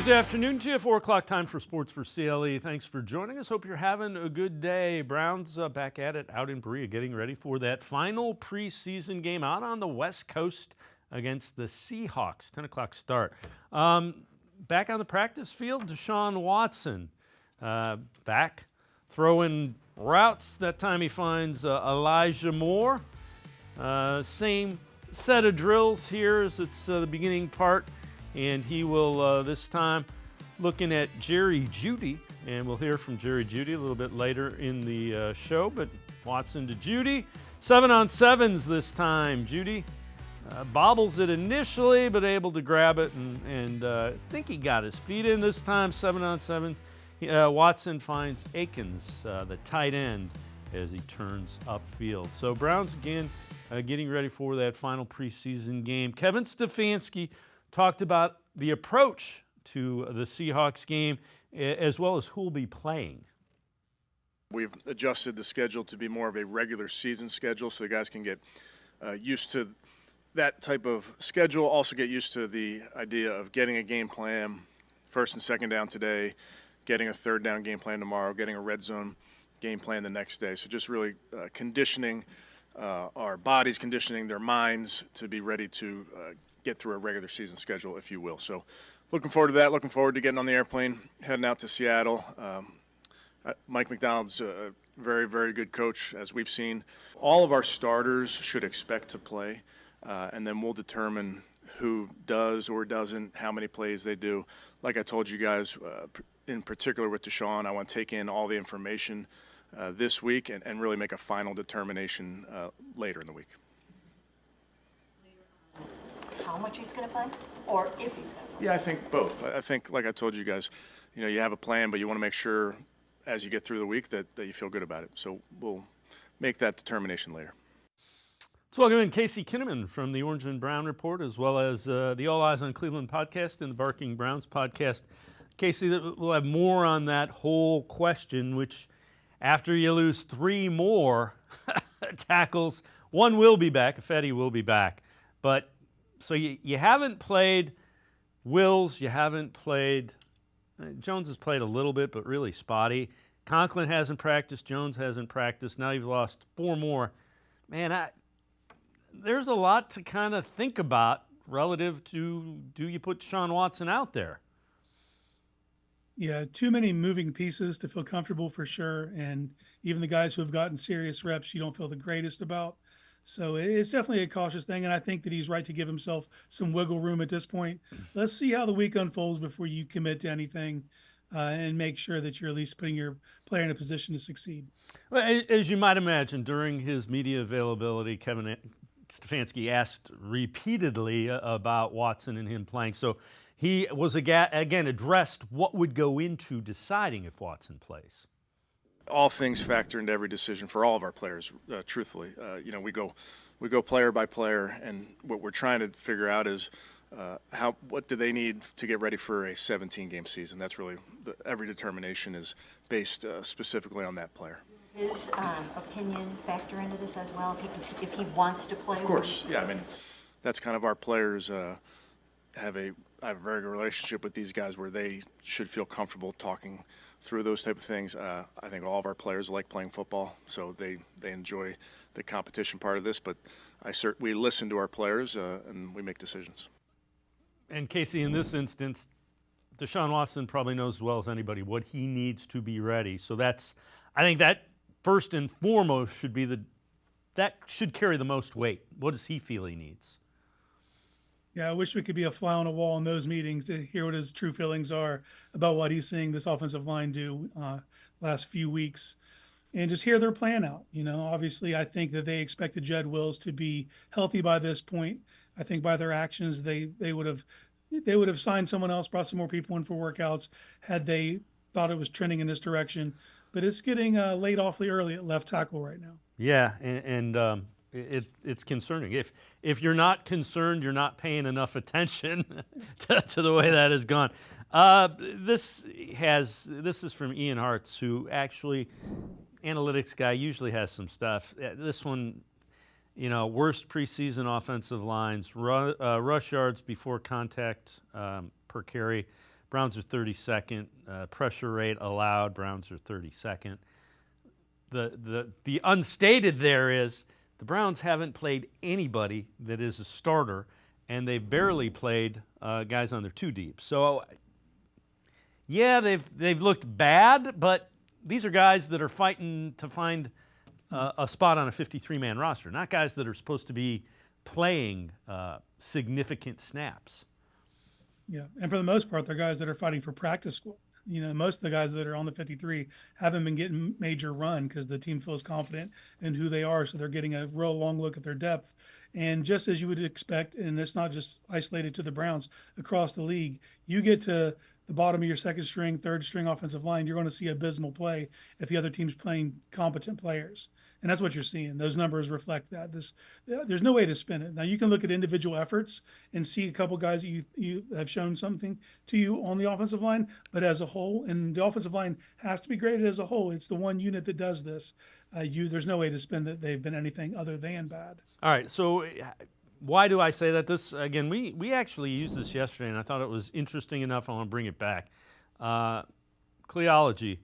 Tuesday afternoon to you, 4 o'clock time for Sports4CLE. Thanks for joining us. Hope you're having a good day. Browns back at it out in Berea, getting ready for that final preseason game out on the West Coast against the Seahawks. 10 o'clock start. Back on the practice field, Deshaun Watson back throwing routes. That time he finds Elijah Moore. Same set of drills here as it's the beginning part. And he will, this time, looking at Jerry Jeudy. And we'll hear from Jerry Jeudy a little bit later in the show. But Watson to Jeudy. 7-on-7s this time. Jeudy bobbles it initially, but able to grab it. And I think he got his feet in this time. 7-on-7. Watson finds Akins, the tight end, as he turns upfield. So Browns, again, getting ready for that final preseason game. Kevin Stefanski talked about the approach to the Seahawks game as well as who will be playing. We've adjusted the schedule to be more of a regular season schedule so the guys can get used to that type of schedule, also get used to the idea of getting a game plan, first and second down today, getting a third down game plan tomorrow, getting a red zone game plan the next day. So just really conditioning our bodies, conditioning their minds to be ready to get through a regular season schedule, if you will. So looking forward to that, looking forward to getting on the airplane, heading out to Seattle. Mike McDonald's a very, very good coach, as we've seen. All of our starters should expect to play, and then we'll determine who does or doesn't, how many plays they do. Like I told you guys, in particular with Deshaun, I want to take in all the information this week and really make a final determination later in the week. How much he's going to play, or if he's going to play? Yeah, I think both. I think, like I told you guys, you have a plan, but you want to make sure as you get through the week that you feel good about it. So we'll make that determination later. Let's welcome in Casey Kinnamon from the Orange and Brown Report, as well as the All Eyes on Cleveland podcast and the Barking Browns podcast. Casey, we'll have more on that whole question, which after you lose three more tackles, one will be back, Fetty will be back, but so you haven't played Wills, you haven't played, Jones has played a little bit, but really spotty. Conklin hasn't practiced, Jones hasn't practiced. Now you've lost four more. Man, there's a lot to kind of think about relative to, do you put Deshaun Watson out there? Yeah, too many moving pieces to feel comfortable for sure. And even the guys who have gotten serious reps, you don't feel the greatest about. So it's definitely a cautious thing, and I think that he's right to give himself some wiggle room at this point. Let's see how the week unfolds before you commit to anything and make sure that you're at least putting your player in a position to succeed. Well, as you might imagine, during his media availability, Kevin Stefanski asked repeatedly about Watson and him playing. So he was, again, addressed what would go into deciding if Watson plays. All things factor into every decision for all of our players, truthfully. We go player by player, and what we're trying to figure out is what do they need to get ready for a 17-game season. That's really every determination is based specifically on that player. His opinion factor into this as well, if he wants to play? Of course, yeah. I mean, that's kind of our players I have a very good relationship with these guys where they should feel comfortable talking through those type of things. I think all of our players like playing football, so they enjoy the competition part of this. But we listen to our players and we make decisions. And Casey, in this instance, Deshaun Watson probably knows as well as anybody what he needs to be ready. So I think that first and foremost that should carry the most weight. What does he feel he needs? Yeah, I wish we could be a fly on a wall in those meetings to hear what his true feelings are about what he's seeing this offensive line do last few weeks and just hear their plan out. Obviously, I think that they expected Jed Wills to be healthy by this point. I think by their actions, they would have signed someone else, brought some more people in for workouts had they thought it was trending in this direction. But it's getting laid awfully early at left tackle right now. Yeah, and it's concerning. If you're not concerned, you're not paying enough attention to the way that has gone. This is from Ian Hartz, who actually, analytics guy, usually has some stuff. This one, worst preseason offensive lines, rush yards before contact per carry, Browns are 32nd. Pressure rate allowed, Browns are 32nd. The unstated there is the Browns haven't played anybody that is a starter, and they've barely played guys on their two deep. So, yeah, they've looked bad, but these are guys that are fighting to find a spot on a 53-man roster, not guys that are supposed to be playing significant snaps. Yeah, and for the most part, they're guys that are fighting for practice squad. Most of the guys that are on the 53 haven't been getting major run because the team feels confident in who they are, so they're getting a real long look at their depth. And just as you would expect, and it's not just isolated to the Browns, across the league, you get to the bottom of your second string, third string offensive line, you're going to see abysmal play if the other team's playing competent players. And that's what you're seeing. Those numbers reflect that. There's no way to spin it. Now, you can look at individual efforts and see a couple guys that you have shown something to you on the offensive line, but as a whole, and the offensive line has to be graded as a whole. It's the one unit that does this. There's no way to spin that they've been anything other than bad. All right, so why do I say that? This, again, we actually used this yesterday, and I thought it was interesting enough. I want to bring it back. Cleology.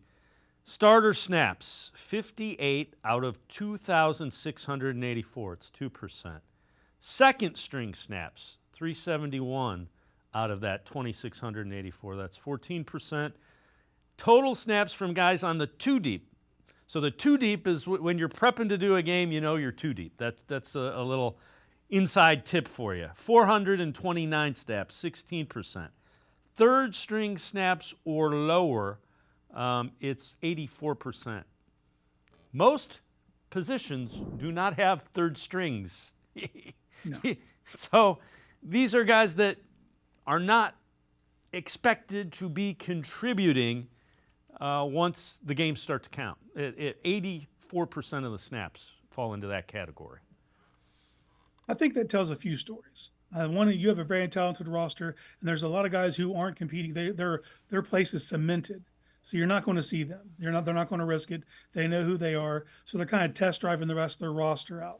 Starter snaps, 58 out of 2,684. It's 2%. Second string snaps, 371 out of that 2,684. That's 14%. Total snaps from guys on the two deep. So the two deep is when you're prepping to do a game, you're two deep. That's a little inside tip for you. 429 snaps, 16%. Third string snaps or lower, it's 84%. Most positions do not have third strings. No. So these are guys that are not expected to be contributing once the games start to count. 84% of the snaps fall into that category. I think that tells a few stories. One, you have a very talented roster, and there's a lot of guys who aren't competing. Their place is cemented. So you're not going to see them. They're not going to risk it. They know who they are. So they're kind of test driving the rest of their roster out.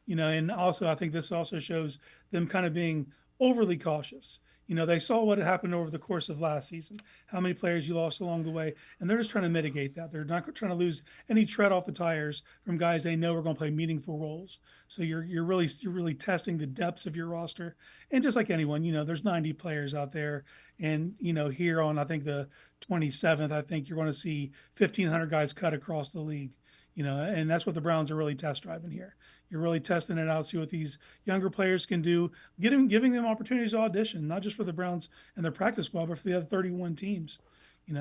And also I think this also shows them kind of being overly cautious. They saw what happened over the course of last season, how many players you lost along the way, and they're just trying to mitigate that. They're not trying to lose any tread off the tires from guys they know are going to play meaningful roles. So you're really testing the depths of your roster. And just like anyone, there's 90 players out there, and here on I think the 27th, I think you're going to see 1,500 guys cut across the league. And that's what the Browns are really test driving here. You're really testing it out, see what these younger players can do, giving them opportunities to audition, not just for the Browns and their practice squad, but for the other 31 teams.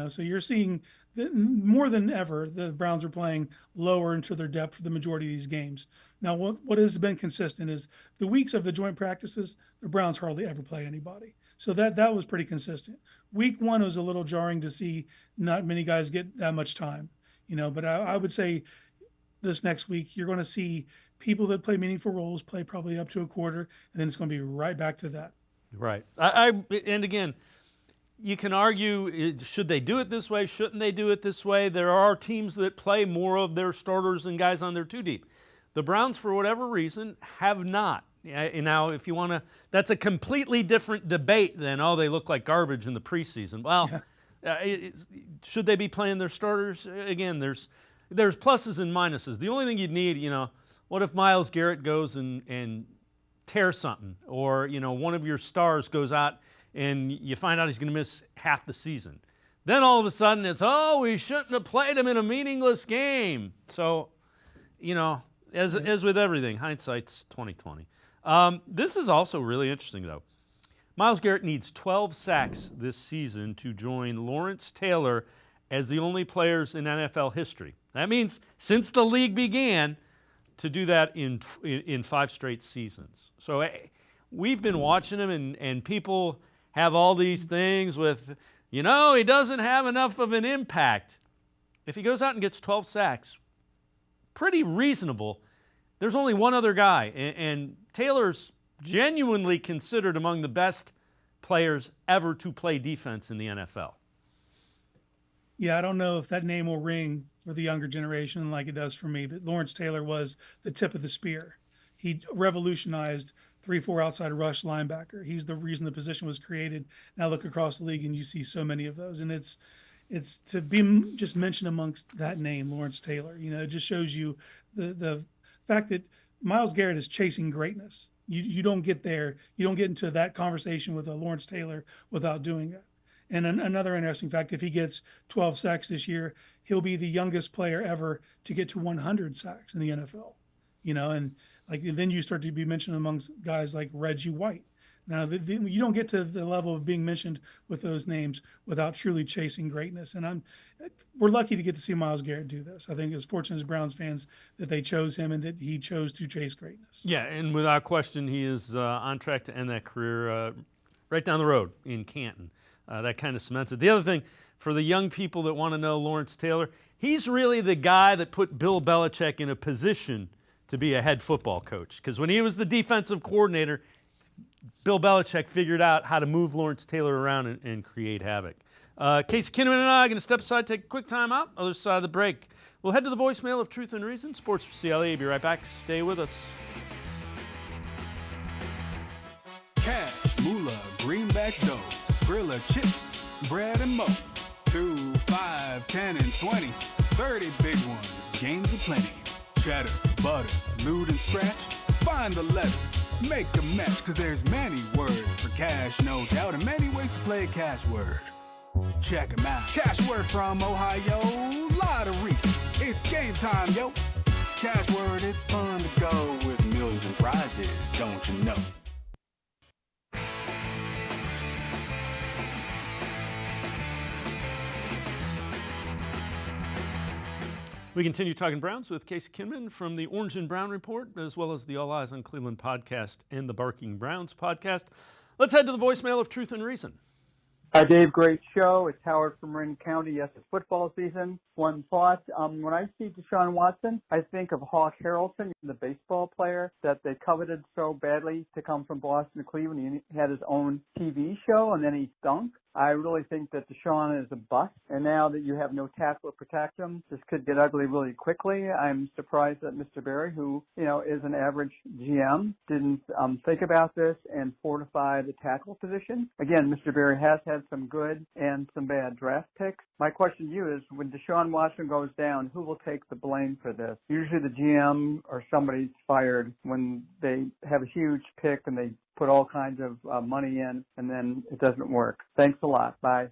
So you're seeing that more than ever, the Browns are playing lower into their depth for the majority of these games. Now, what has been consistent is the weeks of the joint practices, the Browns hardly ever play anybody. So that was pretty consistent. Week one was a little jarring to see not many guys get that much time, but I would say this next week, you're going to see people that play meaningful roles play probably up to a quarter, and then it's going to be right back to that. Right. And again, you can argue, should they do it this way? Shouldn't they do it this way? There are teams that play more of their starters and guys on their two deep. The Browns, for whatever reason, have not. Now, if you want to, that's a completely different debate than, they look like garbage in the preseason. Well, should they be playing their starters? Again, there's pluses and minuses. The only thing you'd need, what if Myles Garrett goes and tears something, or one of your stars goes out and you find out he's going to miss half the season? Then all of a sudden it's, we shouldn't have played him in a meaningless game. So, as with everything, hindsight's 20/20. This is also really interesting though. Myles Garrett needs 12 sacks this season to join Lawrence Taylor as the only players in NFL history. That means since the league began, to do that in 5 straight seasons. So we've been watching him, and people have all these things with, he doesn't have enough of an impact. If he goes out and gets 12 sacks, pretty reasonable. There's only one other guy, and Taylor's genuinely considered among the best players ever to play defense in the NFL. Yeah, I don't know if that name will ring for the younger generation like it does for me, but Lawrence Taylor was the tip of the spear. He revolutionized 3-4 outside rush linebacker. He's the reason the position was created. Now look across the league and you see so many of those. And it's to be just mentioned amongst that name, Lawrence Taylor. It just shows you the fact that Myles Garrett is chasing greatness. You don't get there. You don't get into that conversation with a Lawrence Taylor without doing that. And another interesting fact, if he gets 12 sacks this year, he'll be the youngest player ever to get to 100 sacks in the NFL. And then you start to be mentioned amongst guys like Reggie White. Now, you don't get to the level of being mentioned with those names without truly chasing greatness. And we're lucky to get to see Myles Garrett do this. I think it's fortunate as Browns fans that they chose him and that he chose to chase greatness. Yeah, and without question, he is on track to end that career right down the road in Canton. That kind of cements it. The other thing, for the young people that want to know Lawrence Taylor, he's really the guy that put Bill Belichick in a position to be a head football coach. Because when he was the defensive coordinator, Bill Belichick figured out how to move Lawrence Taylor around and create havoc. Casey Kinnamon and I are going to step aside, take a quick time out. Other side of the break, we'll head to the voicemail of Truth and Reason. Sports for CLE. Be right back. Stay with us. Cash, moolah, greenbacks, dough, Skrilla, chips, bread, and mo. 2, 5, 10, and 20. 30 big ones, games aplenty. Cheddar, butter, loot, and scratch. Find the letters, make a match, cause there's many words for cash, no doubt, and many ways to play a cash word. Check 'em out. Cash word from Ohio, lottery. It's game time, yo. Cash word, it's fun to go with millions and prizes, don't you know? We continue talking Browns with Casey Kinnamon from the Orange and Brown Report, as well as the All Eyes on Cleveland podcast and the Barking Browns podcast. Let's head to the voicemail of Truth and Reason. Hi, Dave. Great show. It's Howard from Marin County. Yes, it's football season. One thought. When I see Deshaun Watson, I think of Hawk Harrelson, the baseball player that they coveted so badly to come from Boston to Cleveland. He had his own TV show, and then he stunk. I really think that Deshaun is a bust, and now that you have no tackle to protect him, this could get ugly really quickly. I'm surprised that Mr. Berry, who, is an average GM, didn't think about this and fortify the tackle position. Again, Mr. Berry has had some good and some bad draft picks. My question to you is, when Deshaun Watson goes down, who will take the blame for this? Usually the GM or somebody's fired when they have a huge pick and they put all kinds of money in, and then it doesn't work. Thanks a lot. Bye.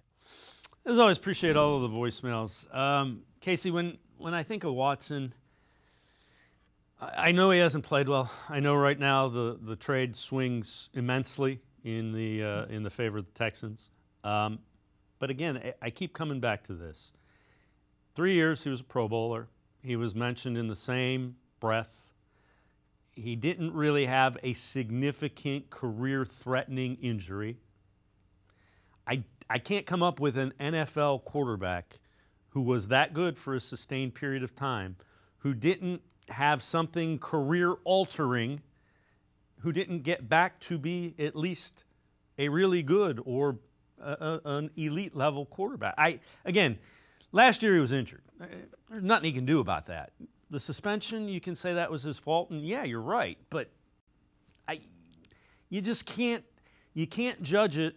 As always, appreciate all of the voicemails. Casey, when I think of Watson, I know he hasn't played well. I know right now the trade swings immensely in the favor of the Texans. But again, I keep coming back to this. 3 years, he was a Pro Bowler. He was mentioned in the same breath. He didn't really have a significant career-threatening injury. I can't come up with an NFL quarterback who was that good for a sustained period of time, who didn't have something career-altering, who didn't get back to be at least a really good or an elite-level quarterback. Again, last year he was injured. There's nothing he can do about that. The suspension, you can say that was his fault, and yeah, you're right. But you just can't judge it,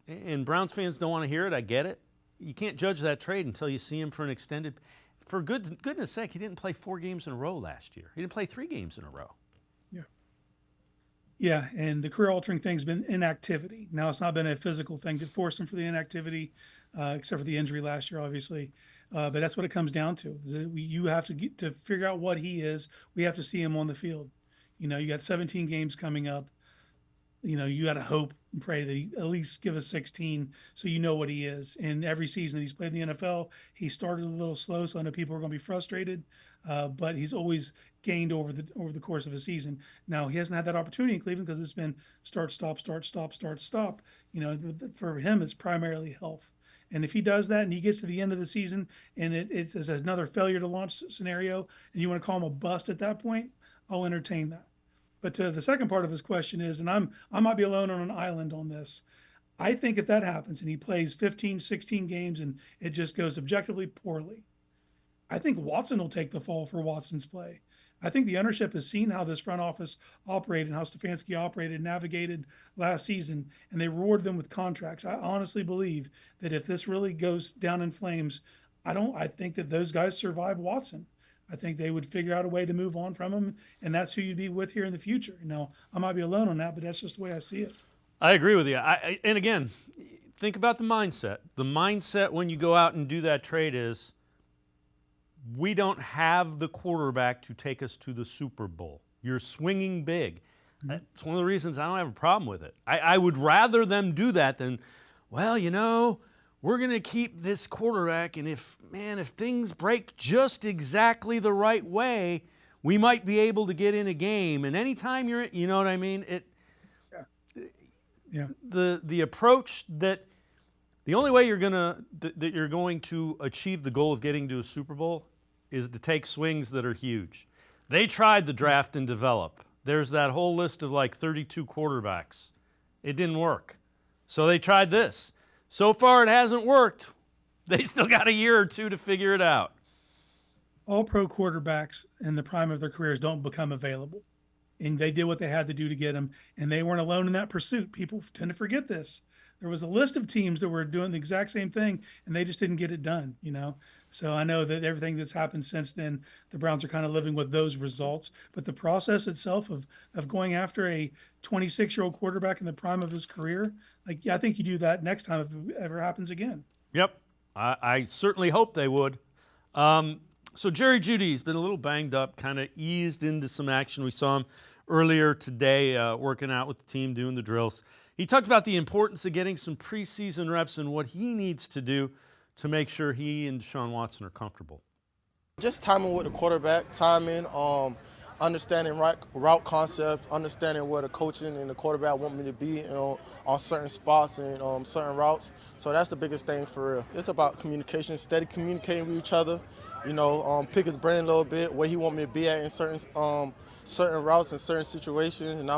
and Browns fans don't want to hear it. I get it. You can't judge that trade until you see him for an extended. For goodness sake, he didn't play 4 games in a row last year. He didn't play 3 games in a row. Yeah, and the career-altering thing's been inactivity. Now, it's not been a physical thing to force him for the inactivity, except for the injury last year, obviously. But that's what it comes down to. You have to get to figure out what he is. We have to see him on the field. You got 17 games coming up. You got to hope and pray that he at least give us 16 so you know what he is. And every season that he's played in the NFL, he started a little slow, so I know people are going to be frustrated. But he's always gained over the course of a season. Now, he hasn't had that opportunity in Cleveland because it's been start, stop, start, stop, start, stop. For him, it's primarily health. And if he does that and he gets to the end of the season and it's another failure to launch scenario and you want to call him a bust at that point, I'll entertain that. But to the second part of his question is, and I might be alone on an island on this, I think if that happens and he plays 15, 16 games and it just goes objectively poorly, I think Watson will take the fall for Watson's play. I think the ownership has seen how this front office operated and how Stefanski operated and navigated last season, and they rewarded them with contracts. I honestly believe that if this really goes down in flames, I think that those guys survive Watson. I think they would figure out a way to move on from him, and that's who you'd be with here in the future. I might be alone on that, but that's just the way I see it. I agree with you. And again, think about the mindset. The mindset when you go out and do that trade is, we don't have the quarterback to take us to the Super Bowl. You're swinging big. That's one of the reasons I don't have a problem with it. I would rather them do that than, well, we're going to keep this quarterback, and if things break just exactly the right way, we might be able to get in a game. And anytime you're, you know what I mean? Yeah. The approach that the only way you're going to achieve the goal of getting to a Super Bowl is to take swings that are huge. They tried the draft and develop. There's that whole list of like 32 quarterbacks. It didn't work. So they tried this. So far it hasn't worked. They still got a year or two to figure it out. All pro quarterbacks in the prime of their careers don't become available. And they did what they had to do to get them. And they weren't alone in that pursuit. People tend to forget this. There was a list of teams that were doing the exact same thing, and they just didn't get it done, So I know that everything that's happened since then, the Browns are kind of living with those results. But the process itself of going after a 26-year-old quarterback in the prime of his career, I think you do that next time if it ever happens again. Yep. I certainly hope they would. So Jerry Jeudy's been a little banged up, kind of eased into some action. We saw him earlier today working out with the team, doing the drills. He talked about the importance of getting some preseason reps and what he needs to do to make sure he and Deshaun Watson are comfortable. Just timing with the quarterback, understanding route concepts, understanding where the coaching and the quarterback want me to be on certain spots and certain routes. So that's the biggest thing for real. It's about communication, steady communicating with each other. Pick his brain a little bit, where he want me to be at in certain routes and certain situations, and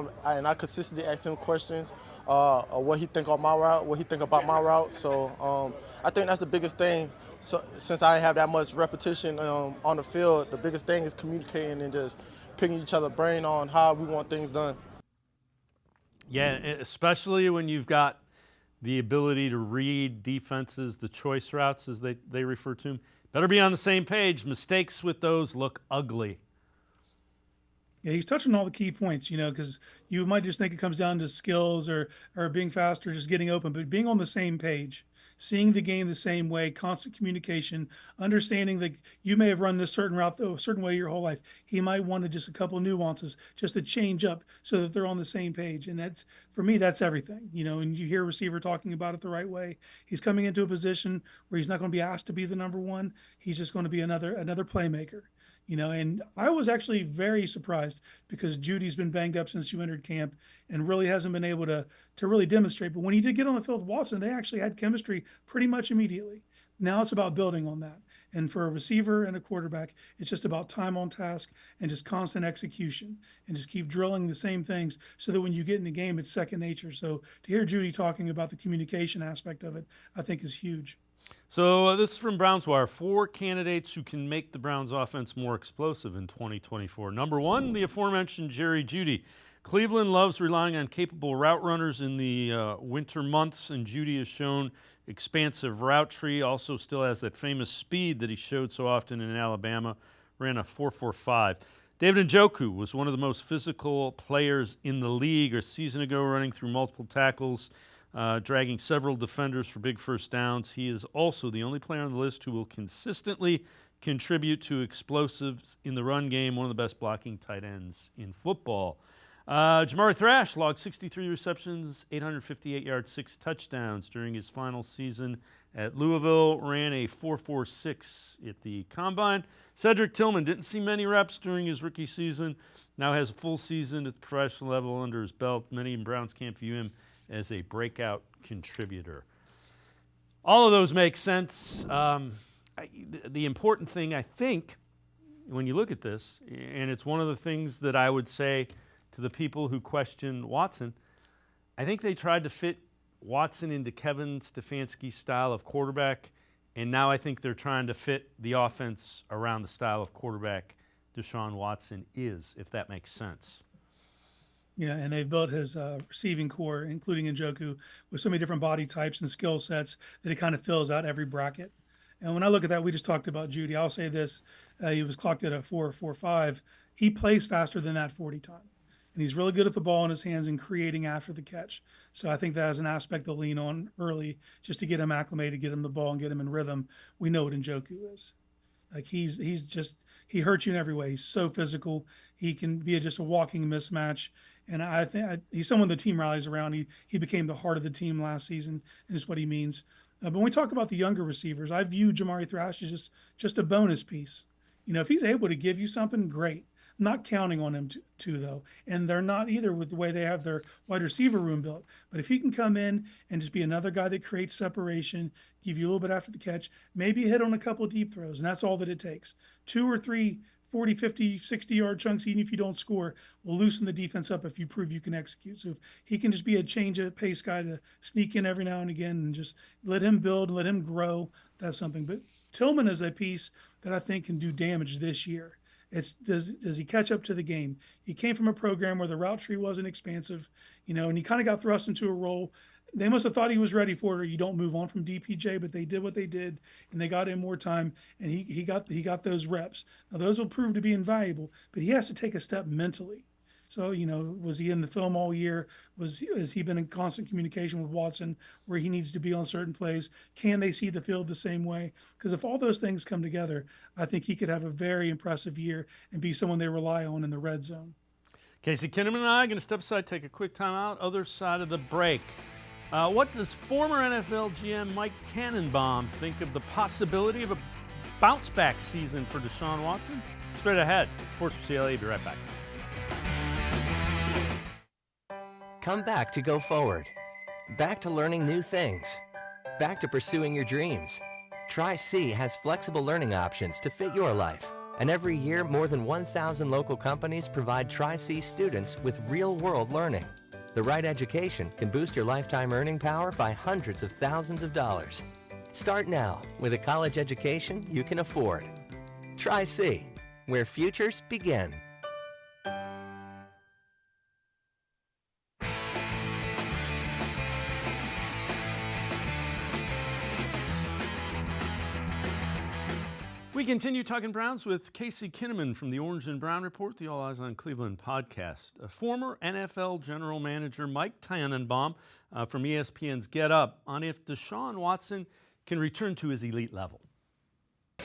I consistently ask him questions. What he think on my route, what he think about my route. So I think that's the biggest thing. So since I have that much repetition on the field, the biggest thing is communicating and just picking each other's brain on how we want things done. Yeah, especially when you've got the ability to read defenses, the choice routes as they refer to them. Better be on the same page. Mistakes with those look ugly. Yeah, he's touching all the key points, because you might just think it comes down to skills or being fast or just getting open, but being on the same page, seeing the game the same way, constant communication, understanding that you may have run this certain route a certain way your whole life. He might want just a couple of nuances just to change up so that they're on the same page. And that's, for me, that's everything, and you hear a receiver talking about it the right way. He's coming into a position where he's not going to be asked to be the number one. He's just going to be another playmaker. And I was actually very surprised because Jeudy's been banged up since you entered camp and really hasn't been able to really demonstrate. But when he did get on the field with Watson, they actually had chemistry pretty much immediately. Now it's about building on that. And for a receiver and a quarterback, it's just about time on task and just constant execution and just keep drilling the same things so that when you get in the game, it's second nature. So to hear Jeudy talking about the communication aspect of it, I think is huge. So this is from Browns Wire. 4 candidates who can make the Browns offense more explosive in 2024. Number 1, the aforementioned Jerry Jeudy. Cleveland loves relying on capable route runners in the winter months, and Jeudy has shown expansive route tree. Also still has that famous speed that he showed so often in Alabama. Ran a 4.45. David Njoku was one of the most physical players in the league a season ago, running through multiple tackles, dragging several defenders for big first downs. He is also the only player on the list who will consistently contribute to explosives in the run game, one of the best blocking tight ends in football. Jamari Thrash logged 63 receptions, 858 yards, 6 touchdowns during his final season at Louisville, ran a 4.46 at the Combine. Cedric Tillman didn't see many reps during his rookie season, now has a full season at the professional level under his belt. Many in Browns camp view him as a breakout contributor. All of those make sense. The important thing, I think, when you look at this, and it's one of the things that I would say to the people who question Watson, I think they tried to fit Watson into Kevin Stefanski's style of quarterback, and now I think they're trying to fit the offense around the style of quarterback Deshaun Watson is, if that makes sense. Yeah, and they've built his receiving core, including Njoku, with so many different body types and skill sets that it kind of fills out every bracket. And when I look at that, we just talked about Jeudy. I'll say this: he was clocked at a 4.45. He plays faster than that 40 time, and he's really good with the ball in his hands and creating after the catch. So I think that is an aspect to lean on early, just to get him acclimated, get him the ball, and get him in rhythm. We know what Njoku is. Like he hurts you in every way. He's so physical. He can be just a walking mismatch. And I think he's someone the team rallies around. He became the heart of the team last season, and is what he means. But when we talk about the younger receivers, I view Jamari Thrash as just a bonus piece. If he's able to give you something, great. I'm not counting on him to though, and they're not either with the way they have their wide receiver room built. But if he can come in and just be another guy that creates separation, give you a little bit after the catch, maybe hit on a couple of deep throws, and that's all that it takes. 2 or 3 40, 50, 60-yard chunks, even if you don't score, will loosen the defense up if you prove you can execute. So if he can just be a change of pace guy to sneak in every now and again and just let him build, let him grow, that's something. But Tillman is a piece that I think can do damage this year. Does he catch up to the game? He came from a program where the route tree wasn't expansive, and he kind of got thrust into a role. They must have thought he was ready for it, or you don't move on from DPJ, but they did what they did, and they got him more time, and he got those reps. Now, those will prove to be invaluable, but he has to take a step mentally. So, was he in the film all year? Has he been in constant communication with Watson where he needs to be on certain plays? Can they see the field the same way? Because if all those things come together, I think he could have a very impressive year and be someone they rely on in the red zone. Casey Kinnamon and I are going to step aside, take a quick timeout. Other side of the break. What does former NFL GM Mike Tannenbaum think of the possibility of a bounce-back season for Deshaun Watson? Straight ahead. Sports4CLE. Be right back. Come back to go forward. Back to learning new things. Back to pursuing your dreams. Tri-C has flexible learning options to fit your life. And every year, more than 1,000 local companies provide Tri-C students with real-world learning. The right education can boost your lifetime earning power by hundreds of thousands of dollars. Start now with a college education you can afford. Tri-C, where futures begin. We continue talking Browns with Casey Kinnamon from the Orange and Brown Report, the All Eyes on Cleveland podcast. A former NFL general manager Mike Tannenbaum from ESPN's Get Up on if Deshaun Watson can return to his elite level.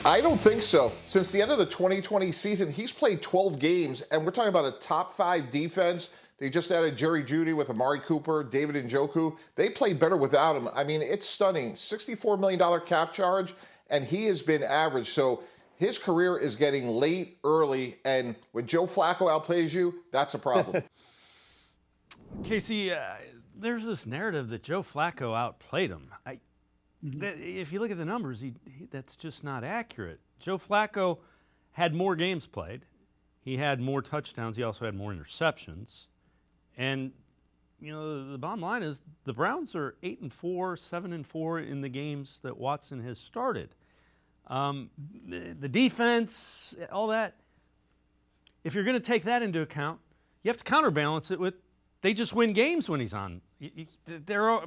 I don't think so. Since the end of the 2020 season, he's played 12 games, and we're talking about a top 5 defense. They just added Jerry Jeudy with Amari Cooper, David Njoku. They played better without him. I mean, it's stunning. $64 million cap charge, and he has been average. So his career is getting late early, and when Joe Flacco outplays you, that's a problem. Casey, there's this narrative that Joe Flacco outplayed him. If you look at the numbers, that's just not accurate. Joe Flacco had more games played. He had more touchdowns. He also had more interceptions. And, the bottom line is the Browns are 8-4, 7-4 in the games that Watson has started. The defense, all that, if you're going to take that into account, you have to counterbalance it with they just win games when he's on. They're,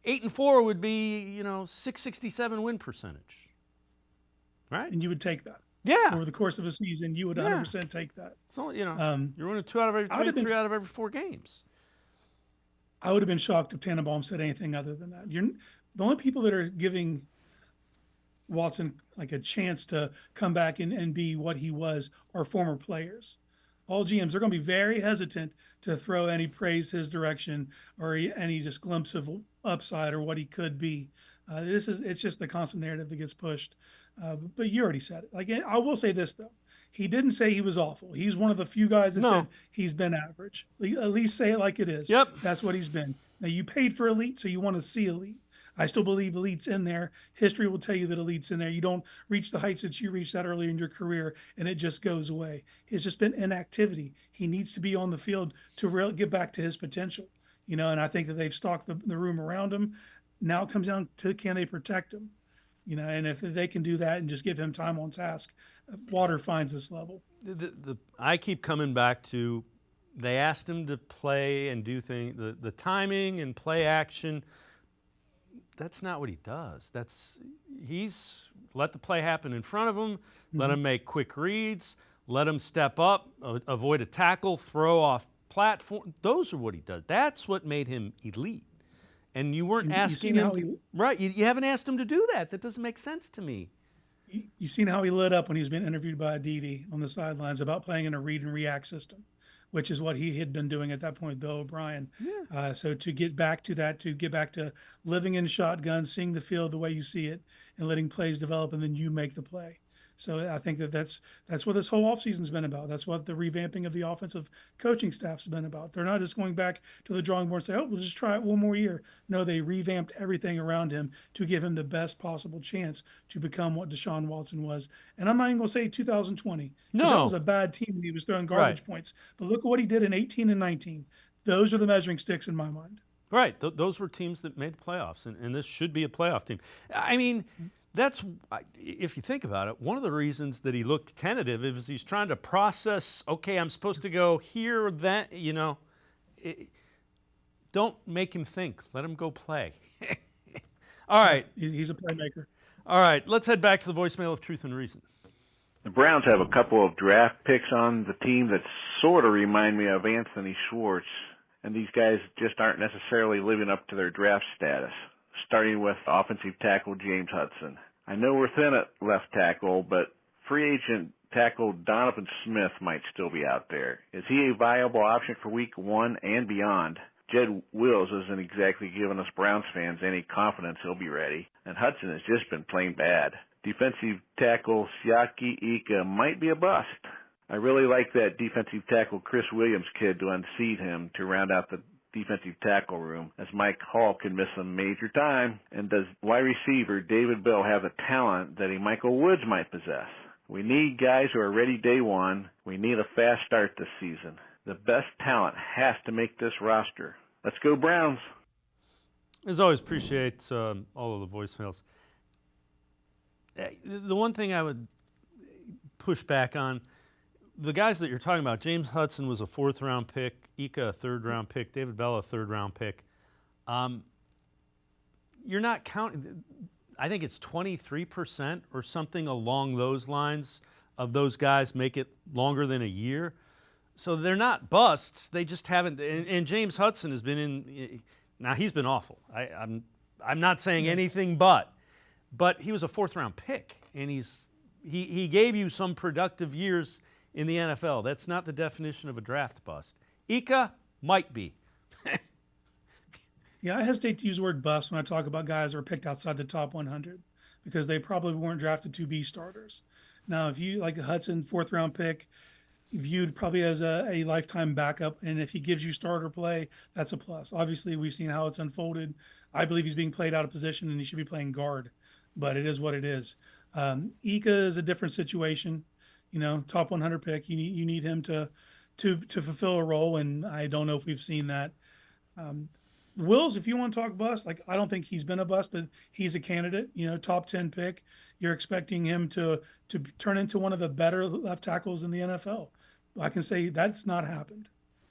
8-4 would be, 667 win percentage. Right? And you would take that. Yeah. Over the course of a season, you would 100% take that. So, you're winning 2 out of every 3, 3 out of every 4 games. I would have been shocked if Tannenbaum said anything other than that. The only people that are giving Watson like a chance to come back and be what he was are former players. All GMs are going to be very hesitant to throw any praise his direction or any just glimpse of upside or what he could be. It's just the constant narrative that gets pushed. But you already said it. Like, I will say this though, he didn't say he was awful. He's one of the few guys that said he's been average. At least say it like it is. Yep, that's what he's been. Now you paid for elite, so you want to see elite. I still believe elite's in there. History will tell you that elite's in there. You don't reach the heights that you reached that early in your career, and it just goes away. It's just been inactivity. He needs to be on the field to really get back to his potential. And I think that they've stocked the room around him. Now it comes down to, can they protect him? And if they can do that and just give him time on task, water finds this level. I keep coming back to, they asked him to play and do things, the timing and play action. That's not what he does. He's let the play happen in front of him, let him make quick reads, let him step up, avoid a tackle, throw off platform. Those are what he does. That's what made him elite. And you weren't asking him, right? You haven't asked him to do that. That doesn't make sense to me. You seen how he lit up when he was being interviewed by Aditi on the sidelines about playing in a read and react system, which is what he had been doing at that point with Bill O'Brien. Yeah. So to get back to that, to get back to living in shotgun, seeing the field the way you see it, and letting plays develop, and then you make the play. So I think that's what this whole offseason's been about. That's what the revamping of the offensive coaching staff's been about. They're not just going back to the drawing board and say, oh, we'll just try it one more year. No, they revamped everything around him to give him the best possible chance to become what Deshaun Watson was. And I'm not even going to say 2020. No. That was a bad team and he was throwing garbage points. But look at what he did in 18 and 19. Those are the measuring sticks in my mind. Right. Those were teams that made the playoffs, and this should be a playoff team. I mean, that's, if you think about it, one of the reasons that he looked tentative is he's trying to process, okay, I'm supposed to go here or that, don't make him think. Let him go play. All right. He's a playmaker. All right. Let's head back to the voicemail of Truth and Reason. The Browns have a couple of draft picks on the team that sort of remind me of Anthony Schwartz, and these guys just aren't necessarily living up to their draft status. Starting with offensive tackle James Hudson. I know we're thin at left tackle, but free agent tackle Donovan Smith might still be out there. Is he a viable option for week 1 and beyond? Jed Wills isn't exactly giving us Browns fans any confidence he'll be ready, and Hudson has just been plain bad. Defensive tackle Siaki Ika might be a bust. I really like that defensive tackle Chris Williams kid to unseat him to round out the defensive tackle room, as Mike Hall can miss some major time. And does wide receiver David Bell have the talent that a Michael Woods might possess? We need guys who are ready day one. We need a fast start this season. The best talent has to make this roster. Let's go Browns. As always, appreciate all of the voicemails. The one thing I would push back on, the guys that you're talking about, James Hudson was a 4th-round pick, Ika a 3rd-round pick, David Bell a 3rd-round pick. You're not counting, I think it's 23% or something along those lines of those guys make it longer than a year. So they're not busts. They just haven't. And James Hudson has been in. Now he's been awful. I'm not saying anything but he was a 4th-round pick, and he gave you some productive years in the NFL. That's not the definition of a draft bust. Ika might be. Yeah, I hesitate to use the word bust when I talk about guys that are picked outside the top 100 because they probably weren't drafted to be starters. Now, if you, like Hudson, 4th-round pick, viewed probably as a lifetime backup, and if he gives you starter play, that's a plus. Obviously, we've seen how it's unfolded. I believe he's being played out of position, and he should be playing guard, but it is what it is. Ika is a different situation. Top 100 pick. You need him to fulfill a role, and I don't know if we've seen that. Wills, if you want to talk bust, I don't think he's been a bust, but he's a candidate. Top 10 pick. You're expecting him to turn into one of the better left tackles in the NFL. I can say that's not happened.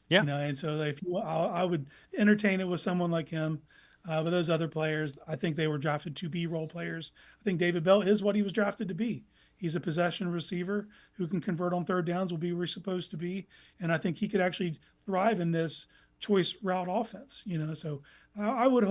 Yeah. And so I would entertain it with someone like him. But those other players, I think they were drafted to be role players. I think David Bell is what he was drafted to be. He's a possession receiver who can convert on 3rd downs, will be where he's supposed to be. And I think he could actually thrive in this choice route offense, So I would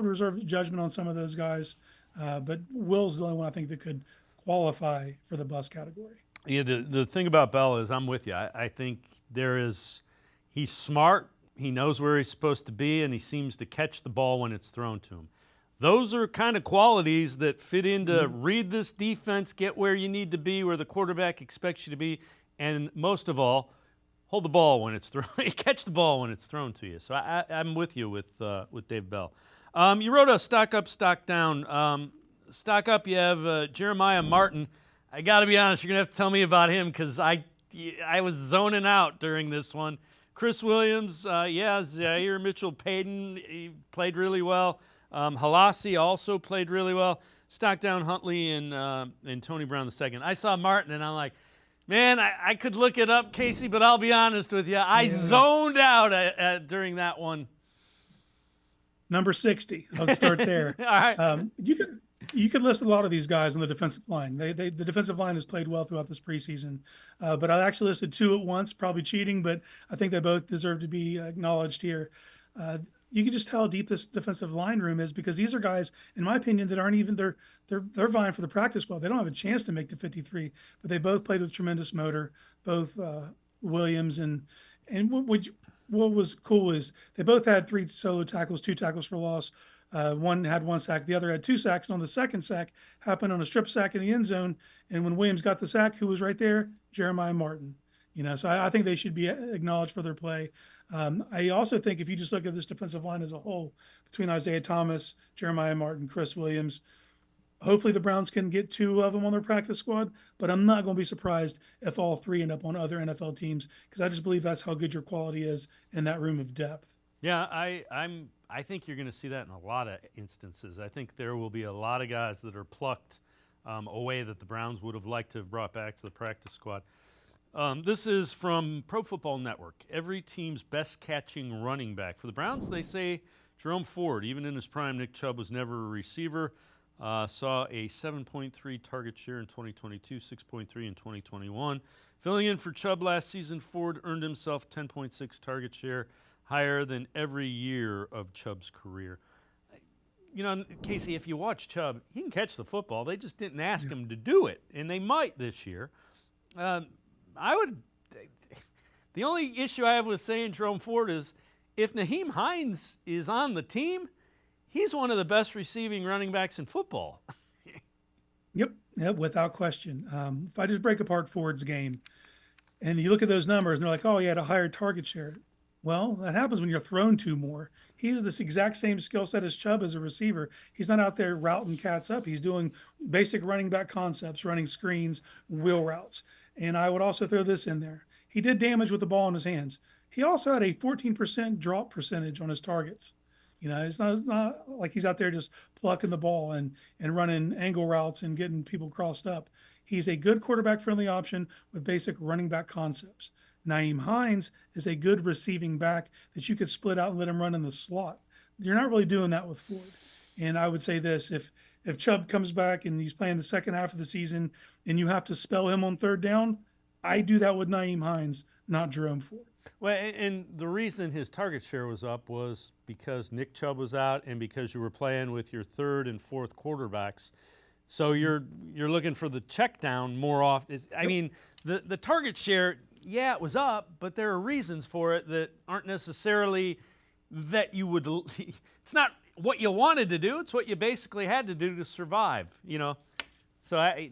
reserve judgment on some of those guys. But Will's the only one I think that could qualify for the bust category. Yeah, the thing about Bell is I'm with you. I think he's smart. He knows where he's supposed to be, and he seems to catch the ball when it's thrown to him. Those are kind of qualities that fit into read this defense, get where you need to be, where the quarterback expects you to be, and most of all, hold the ball when it's thrown. Catch the ball when it's thrown to you. So I'm with you with Dave Bell. You wrote a stock up, stock down. Stock up, you have Jeremiah Martin. I got to be honest, you're going to have to tell me about him because I was zoning out during this one. Chris Williams, Zaire Mitchell-Payton, he played really well. Halasi also played really well. stock down Huntley and Tony Brown II. I saw Martin, and I'm like, man, I could look it up, Casey, but I'll be honest with you. I zoned out during that one. Number 60. I'll start there. All right. You could list a lot of these guys on the defensive line. The defensive line has played well throughout this preseason. But I actually listed 2 at once, probably cheating, but I think they both deserve to be acknowledged here. You can just tell how deep this defensive line room is, because these are guys, in my opinion, that aren't even they're vying for the practice squad. They don't have a chance to make the 53, but they both played with tremendous motor, both Williams and what was cool is they both had 3 solo tackles, 2 tackles for loss. One had 1 sack, the other had 2 sacks, and on the second sack happened on a strip sack in the end zone. And when Williams got the sack, who was right there? Jeremiah Martin. So I think they should be acknowledged for their play. I also think if you just look at this defensive line as a whole, between Isaiah Thomas, Jeremiah Martin, Chris Williams, hopefully the Browns can get 2 of them on their practice squad, but I'm not going to be surprised if all 3 end up on other NFL teams, because I just believe that's how good your quality is in that room of depth. Yeah, I think you're going to see that in a lot of instances. I think there will be a lot of guys that are plucked away that the Browns would have liked to have brought back to the practice squad. This is from Pro Football Network. Every team's best catching running back. For the Browns, they say Jerome Ford. Even in his prime, Nick Chubb was never a receiver. Saw a 7.3 target share in 2022, 6.3 in 2021. Filling in for Chubb last season, Ford earned himself 10.6 target share, higher than every year of Chubb's career. Casey, if you watch Chubb, he can catch the football. They just didn't ask him to do it, and they might this year. The only issue I have with saying Jerome Ford is if Nyheim Hines is on the team, he's one of the best receiving running backs in football. Yep, without question. If I just break apart Ford's game and you look at those numbers and they're like, oh, he had a higher target share. Well, that happens when you're thrown 2 more. He's this exact same skill set as Chubb as a receiver. He's not out there routing cats up. He's doing basic running back concepts, running screens, wheel routes. And I would also throw this in there. He did damage with the ball in his hands. He also had a 14% drop percentage on his targets. It's not like he's out there just plucking the ball and running angle routes and getting people crossed up. He's a good quarterback-friendly option with basic running back concepts. Nyheim Hines is a good receiving back that you could split out and let him run in the slot. You're not really doing that with Ford. And I would say this, if Chubb comes back and he's playing the second half of the season and you have to spell him on 3rd down, I do that with Nyheim Hines, not Jerome Ford. Well, and the reason his target share was up was because Nick Chubb was out and because you were playing with your 3rd and 4th quarterbacks. So you're looking for the check down more often. I mean, the target share, yeah, it was up, but there are reasons for it that aren't necessarily that you would. It's not what you wanted to do. It's what you basically had to do to survive, So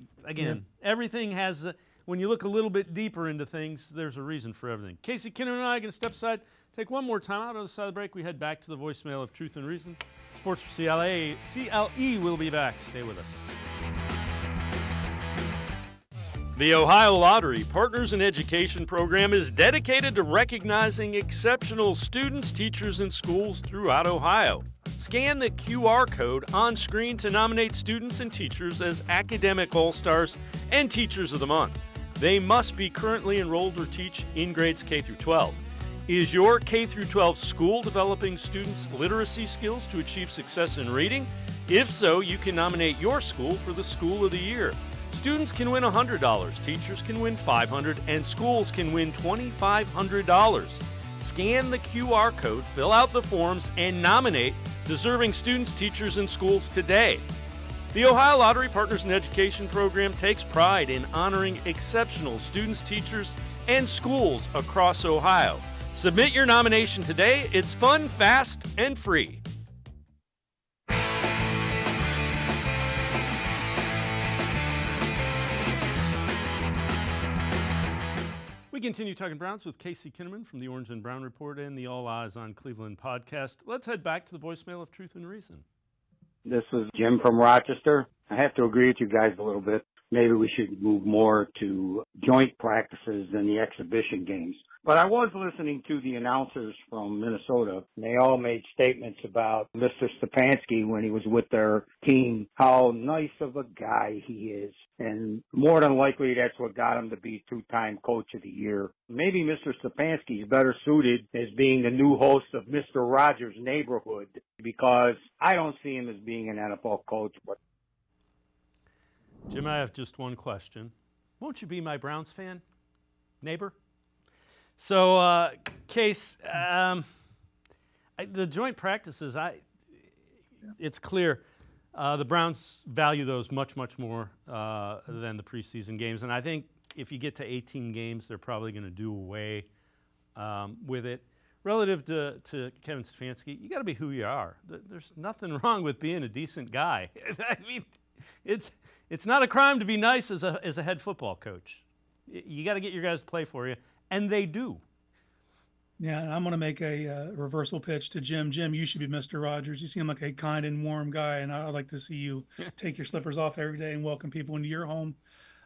everything has. When you look a little bit deeper into things, there's a reason for everything. Casey Kinnamon and I are going to step aside, take one more time out on the side of the break. We head back to the voicemail of Truth and Reason. Sports4CLE will be back. Stay with us. The Ohio Lottery Partners in Education program is dedicated to recognizing exceptional students, teachers, and schools throughout Ohio. Scan the QR code on screen to nominate students and teachers as Academic All-Stars and Teachers of the Month. They must be currently enrolled or teach in grades K through 12. Is your K through 12 school developing students' literacy skills to achieve success in reading? If so, you can nominate your school for the School of the Year. Students can win $100, teachers can win $500, and schools can win $2,500. Scan the QR code, fill out the forms, and nominate deserving students, teachers, and schools today. The Ohio Lottery Partners in Education program takes pride in honoring exceptional students, teachers, and schools across Ohio. Submit your nomination today. It's fun, fast, and free. We continue talking Browns with Casey Kinnamon from the Orange and Brown Report and the All Eyes on Cleveland podcast. Let's head back to the voicemail of Truth and Reason. This is Jim from Rochester. I have to agree with you guys a little bit. maybe we should move more to joint practices than the exhibition games. But I was listening to the announcers from Minnesota, and they all made statements about Mr. Stefanski when he was with their team, how nice of a guy he is. And more than likely, that's what got him to be two-time Coach of the Year. Maybe Mr. Stefanski is better suited as being the new host of Mr. Rogers' Neighborhood, because I don't see him as being an NFL coach. But Jim, I have just one question. Won't you be my Browns fan, neighbor? So, Case, the joint practices, it's clear the Browns value those much, much more than the preseason games. And I think if you get to 18 games, they're probably going to do away with it. Relative to Kevin Stefanski, you got to be who you are. There's nothing wrong with being a decent guy. I mean, it's not a crime to be nice as a head football coach. You got to get your guys to play for you. And they do. Yeah, and I'm going to make a reversal pitch to Jim. Jim, you should be Mr. Rogers. You seem like a kind and warm guy, and I'd like to see you take your slippers off every day and welcome people into your home.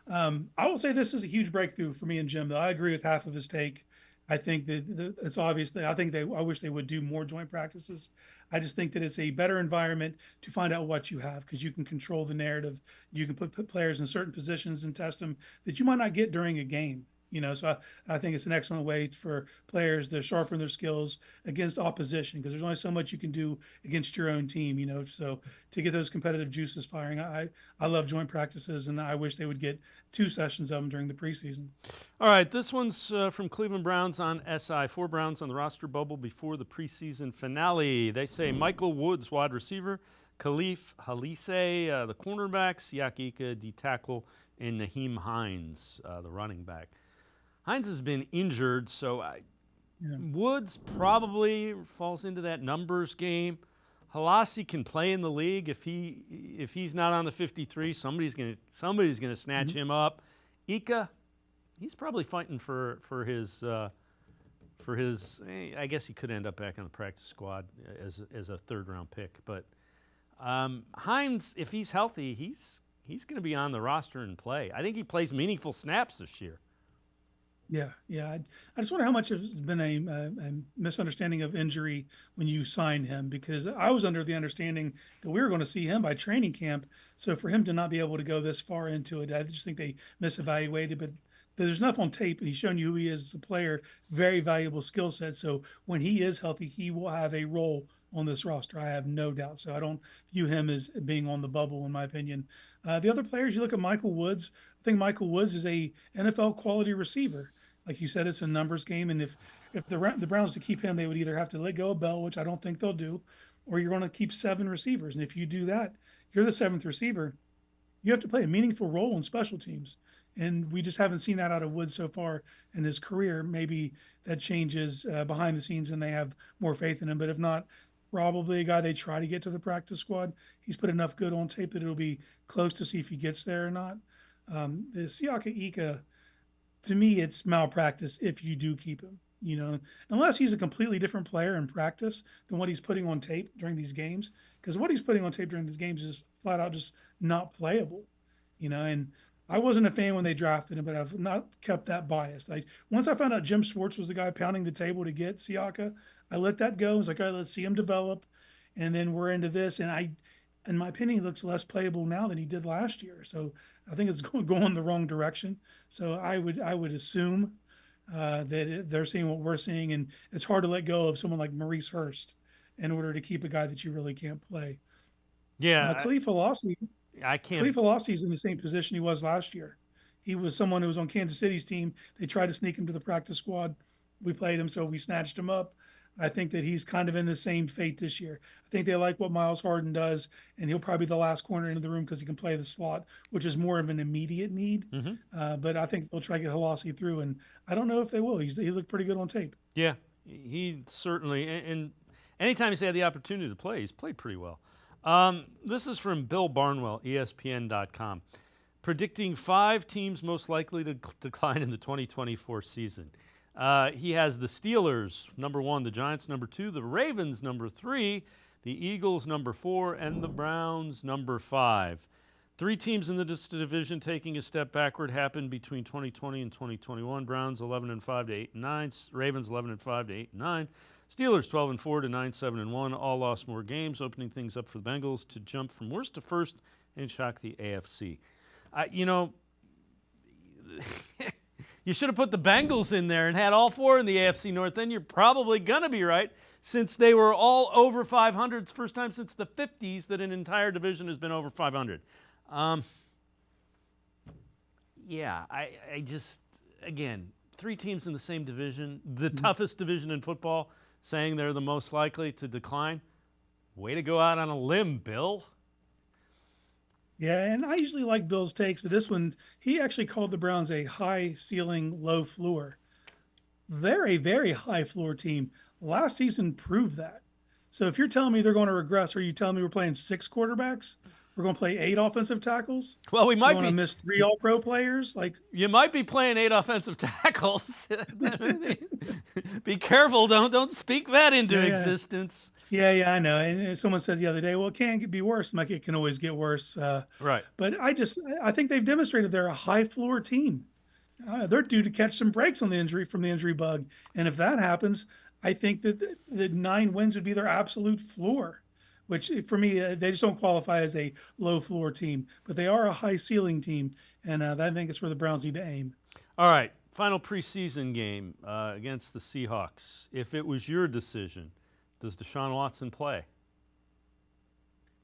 I will say this is a huge breakthrough for me and Jim, though. I agree with half of his take. I think that it's obvious that I wish they would do more joint practices. I just think that it's a better environment to find out what you have, because you can control the narrative. You can put players in certain positions and test them that you might not get during a game. So I think it's an excellent way for players to sharpen their skills against opposition, because there's only so much you can do against your own team, So to get those competitive juices firing, I love joint practices, and I wish they would get 2 sessions of them during the preseason. All right, this one's from Cleveland Browns on SI. 4 Browns on the roster bubble before the preseason finale. They say Michael Woods, wide receiver, Khalif Halise, the cornerback, Siak Ika, D tackle, and Naheem Hines, the running back. Hines has been injured, so Woods probably falls into that numbers game. Halase can play in the league if he's not on the 53. Somebody's gonna snatch him up. Ika, he's probably fighting for his. I guess he could end up back on the practice squad as a 3rd-round pick. But Hines, if he's healthy, he's going to be on the roster and play. I think he plays meaningful snaps this year. Yeah. I just wonder how much has been a misunderstanding of injury when you signed him, because I was under the understanding that we were going to see him by training camp. So for him to not be able to go this far into it, I just think they misevaluated. But there's enough on tape, and he's shown you who he is as a player, very valuable skill set. So when he is healthy, he will have a role on this roster. I have no doubt. So I don't view him as being on the bubble, in my opinion. The other players, you look at Michael Woods. I think Michael Woods is a NFL quality receiver. Like you said, it's a numbers game, and if the Browns to keep him, they would either have to let go of Bell, which I don't think they'll do, or you're going to keep 7 receivers. And if you do that, you're the 7th receiver. You have to play a meaningful role in special teams, and we just haven't seen that out of Woods so far in his career. Maybe that changes behind the scenes, and they have more faith in him. But if not, probably a guy they try to get to the practice squad. He's put enough good on tape that it'll be close to see if he gets there or not. The Siak Ika, to me, it's malpractice if you do keep him, unless he's a completely different player in practice than what he's putting on tape during these games. Because what he's putting on tape during these games is flat out just not playable, and I wasn't a fan when they drafted him, but I've not kept that bias. Once I found out Jim Schwartz was the guy pounding the table to get Siaka, I let that go. I was like, all right, let's see him develop. And then we're into this. And in my opinion, he looks less playable now than he did last year. So I think it's going the wrong direction. So I would assume that they're seeing what we're seeing, and it's hard to let go of someone like Maurice Hurst in order to keep a guy that you really can't play. Yeah, Khalif Halase. Khalif Halase's in the same position he was last year. He was someone who was on Kansas City's team. They tried to sneak him to the practice squad. We played him, so we snatched him up. I think that he's kind of in the same fate this year. I think they like what Myles Harden does, and he'll probably be the last corner into the room because he can play the slot, which is more of an immediate need. But I think they'll try to get Halase through, and I don't know if they will. He looked pretty good on tape. Yeah, he certainly, and anytime he's had the opportunity to play, he's played pretty well. This is from Bill Barnwell, ESPN.com, predicting 5 teams most likely to decline in the 2024 season. He has the Steelers, number 1, the Giants, number 2, the Ravens, number 3, the Eagles, number 4, and the Browns, number 5. Three teams in this division taking a step backward happened between 2020 and 2021. Browns 11-5 to 8-9. Ravens 11-5 to 8-9. Steelers 12-4 to 9-7-1. All lost more games, opening things up for the Bengals to jump from worst to first and shock the AFC. You should have put the Bengals in there and had all four in the AFC North. Then you're probably going to be right, since they were all over 500. It's the first time since the 50s that an entire division has been over 500. I just, again, three teams in the same division, the toughest division in football, saying they're the most likely to decline. Way to go out on a limb, Bill. Yeah, and I usually like Bill's takes, but this one, he actually called the Browns a high ceiling, low floor. They're a very high floor team. Last season proved that. So if you're telling me they're going to regress, or are you telling me we're playing 6 quarterbacks? We're going to play 8 offensive tackles? Well, we might be miss 3 all-pro players. You might be playing 8 offensive tackles. Be careful! Don't speak that into existence. Yeah, I know. And someone said the other day, well, it can't be worse. I'm like, it can always get worse. Right. But I think they've demonstrated they're a high floor team. They're due to catch some breaks on the injury bug. And if that happens, I think that the 9 wins would be their absolute floor, which for me, they just don't qualify as a low floor team, but they are a high ceiling team. And I think it's where the Browns need to aim. All right. Final preseason game against the Seahawks. If it was your decision, does Deshaun Watson play?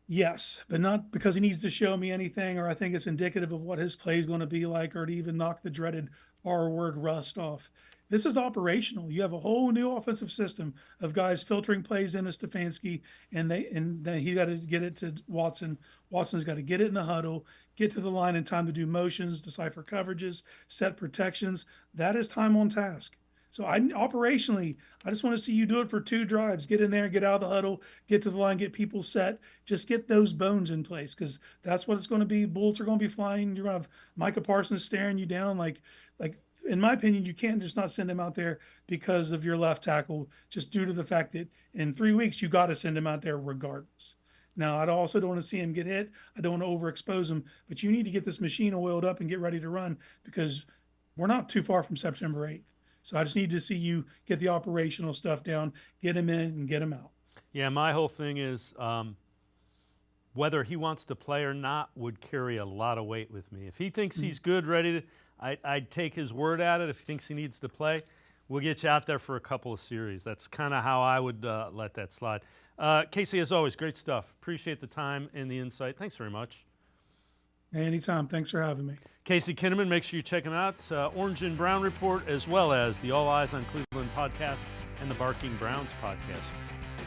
Yes, but not because he needs to show me anything, or I think it's indicative of what his play is going to be like, or to even knock the dreaded R-word rust off. This is operational. You have a whole new offensive system of guys filtering plays into Stefanski, and then he got to get it to Watson. Watson's got to get it in the huddle, get to the line in time to do motions, decipher coverages, set protections. That is time on task. So operationally, I just want to see you do it for 2 drives. Get in there, get out of the huddle, get to the line, get people set. Just get those bones in place, because that's what it's going to be. Bullets are going to be flying. You're going to have Micah Parsons staring you down. Like in my opinion, you can't just not send him out there because of your left tackle, just due to the fact that in 3 weeks you got to send him out there regardless. Now, I also don't want to see him get hit. I don't want to overexpose him, but you need to get this machine oiled up and get ready to run, because we're not too far from September 8th. So I just need to see you get the operational stuff down, get him in, and get him out. Yeah, my whole thing is whether he wants to play or not would carry a lot of weight with me. If he thinks he's good, ready to, I'd take his word at it. If he thinks he needs to play, we'll get you out there for a couple of series. That's kind of how I would let that slide. Casey, as always, great stuff. Appreciate the time and the insight. Thanks very much. Anytime. Thanks for having me. Casey Kinnamon, make sure you check him out. Orange and Brown Report, as well as the All Eyes on Cleveland podcast and the Barking Browns podcast.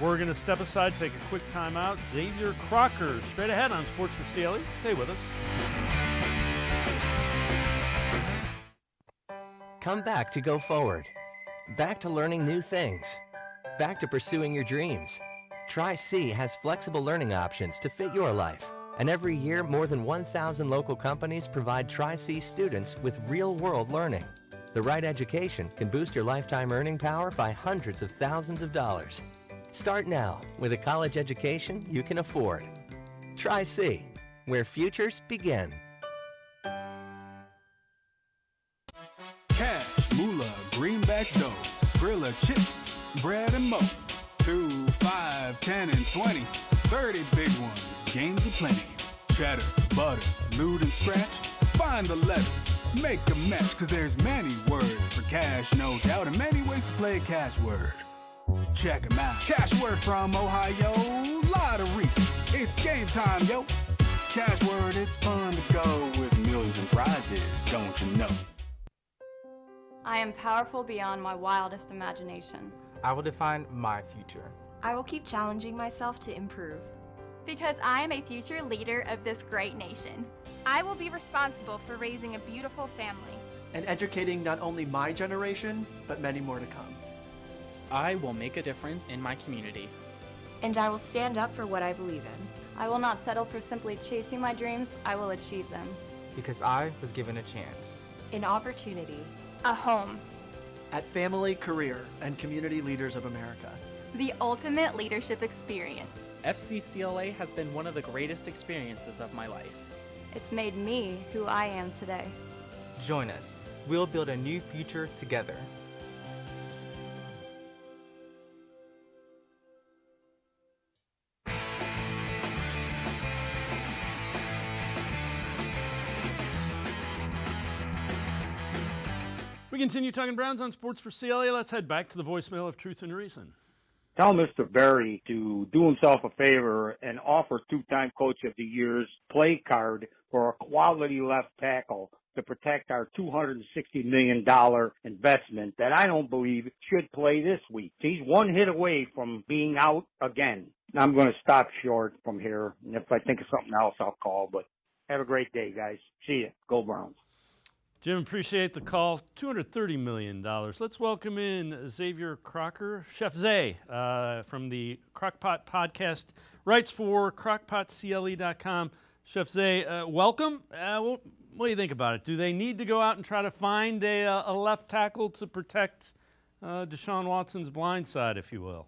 We're going to step aside, take a quick timeout. Xavier, Crocker, straight ahead on Sports4CLE. Stay with us. Come back to go forward. Back to learning new things. Back to pursuing your dreams. Tri-C has flexible learning options to fit your life. And every year, more than 1,000 local companies provide Tri-C students with real-world learning. The right education can boost your lifetime earning power by hundreds of thousands of dollars. Start now with a college education you can afford. Tri-C, where futures begin. Cash, moolah, greenbacks, dough, Skrilla, chips, bread, and mo. 2, 5, 10, and 20. 30 big ones. Games aplenty. Cheddar, butter, loot, and scratch. Find the letters, make a match, cause there's many words for cash, no doubt, and many ways to play a cash word. Check 'em out. Cash word from Ohio, lottery. It's game time, yo. Cash word, it's fun to go with millions in prizes, don't you know? I am powerful beyond my wildest imagination. I will define my future. I will keep challenging myself to improve. Because I am a future leader of this great nation. I will be responsible for raising a beautiful family. And educating not only my generation, but many more to come. I will make a difference in my community. And I will stand up for what I believe in. I will not settle for simply chasing my dreams. I will achieve them. Because I was given a chance. An opportunity. A home. At Family, Career, and Community Leaders of America. The ultimate leadership experience. FCCLA has been one of the greatest experiences of my life. It's made me who I am today. Join us. We'll build a new future together. We continue talking Browns on Sports4CLE. Let's head back to the voicemail of Truth and Reason. Tell Mr. Berry to do himself a favor and offer two-time Coach of the Year's play card for a quality left tackle to protect our $260 million investment that I don't believe should play this week. He's one hit away from being out again. I'm going to stop short from here, and if I think of something else, I'll call. But have a great day, guys. See ya. Go Browns. Jim, appreciate the call. $230 million. Let's welcome in Xavier Crocker. Chef Zay from the CrocPot Podcast, writes for CrocPotCLE.com. Chef Zay, welcome. What do you think about it? Do they need to go out and try to find a left tackle to protect Deshaun Watson's blind side, if you will?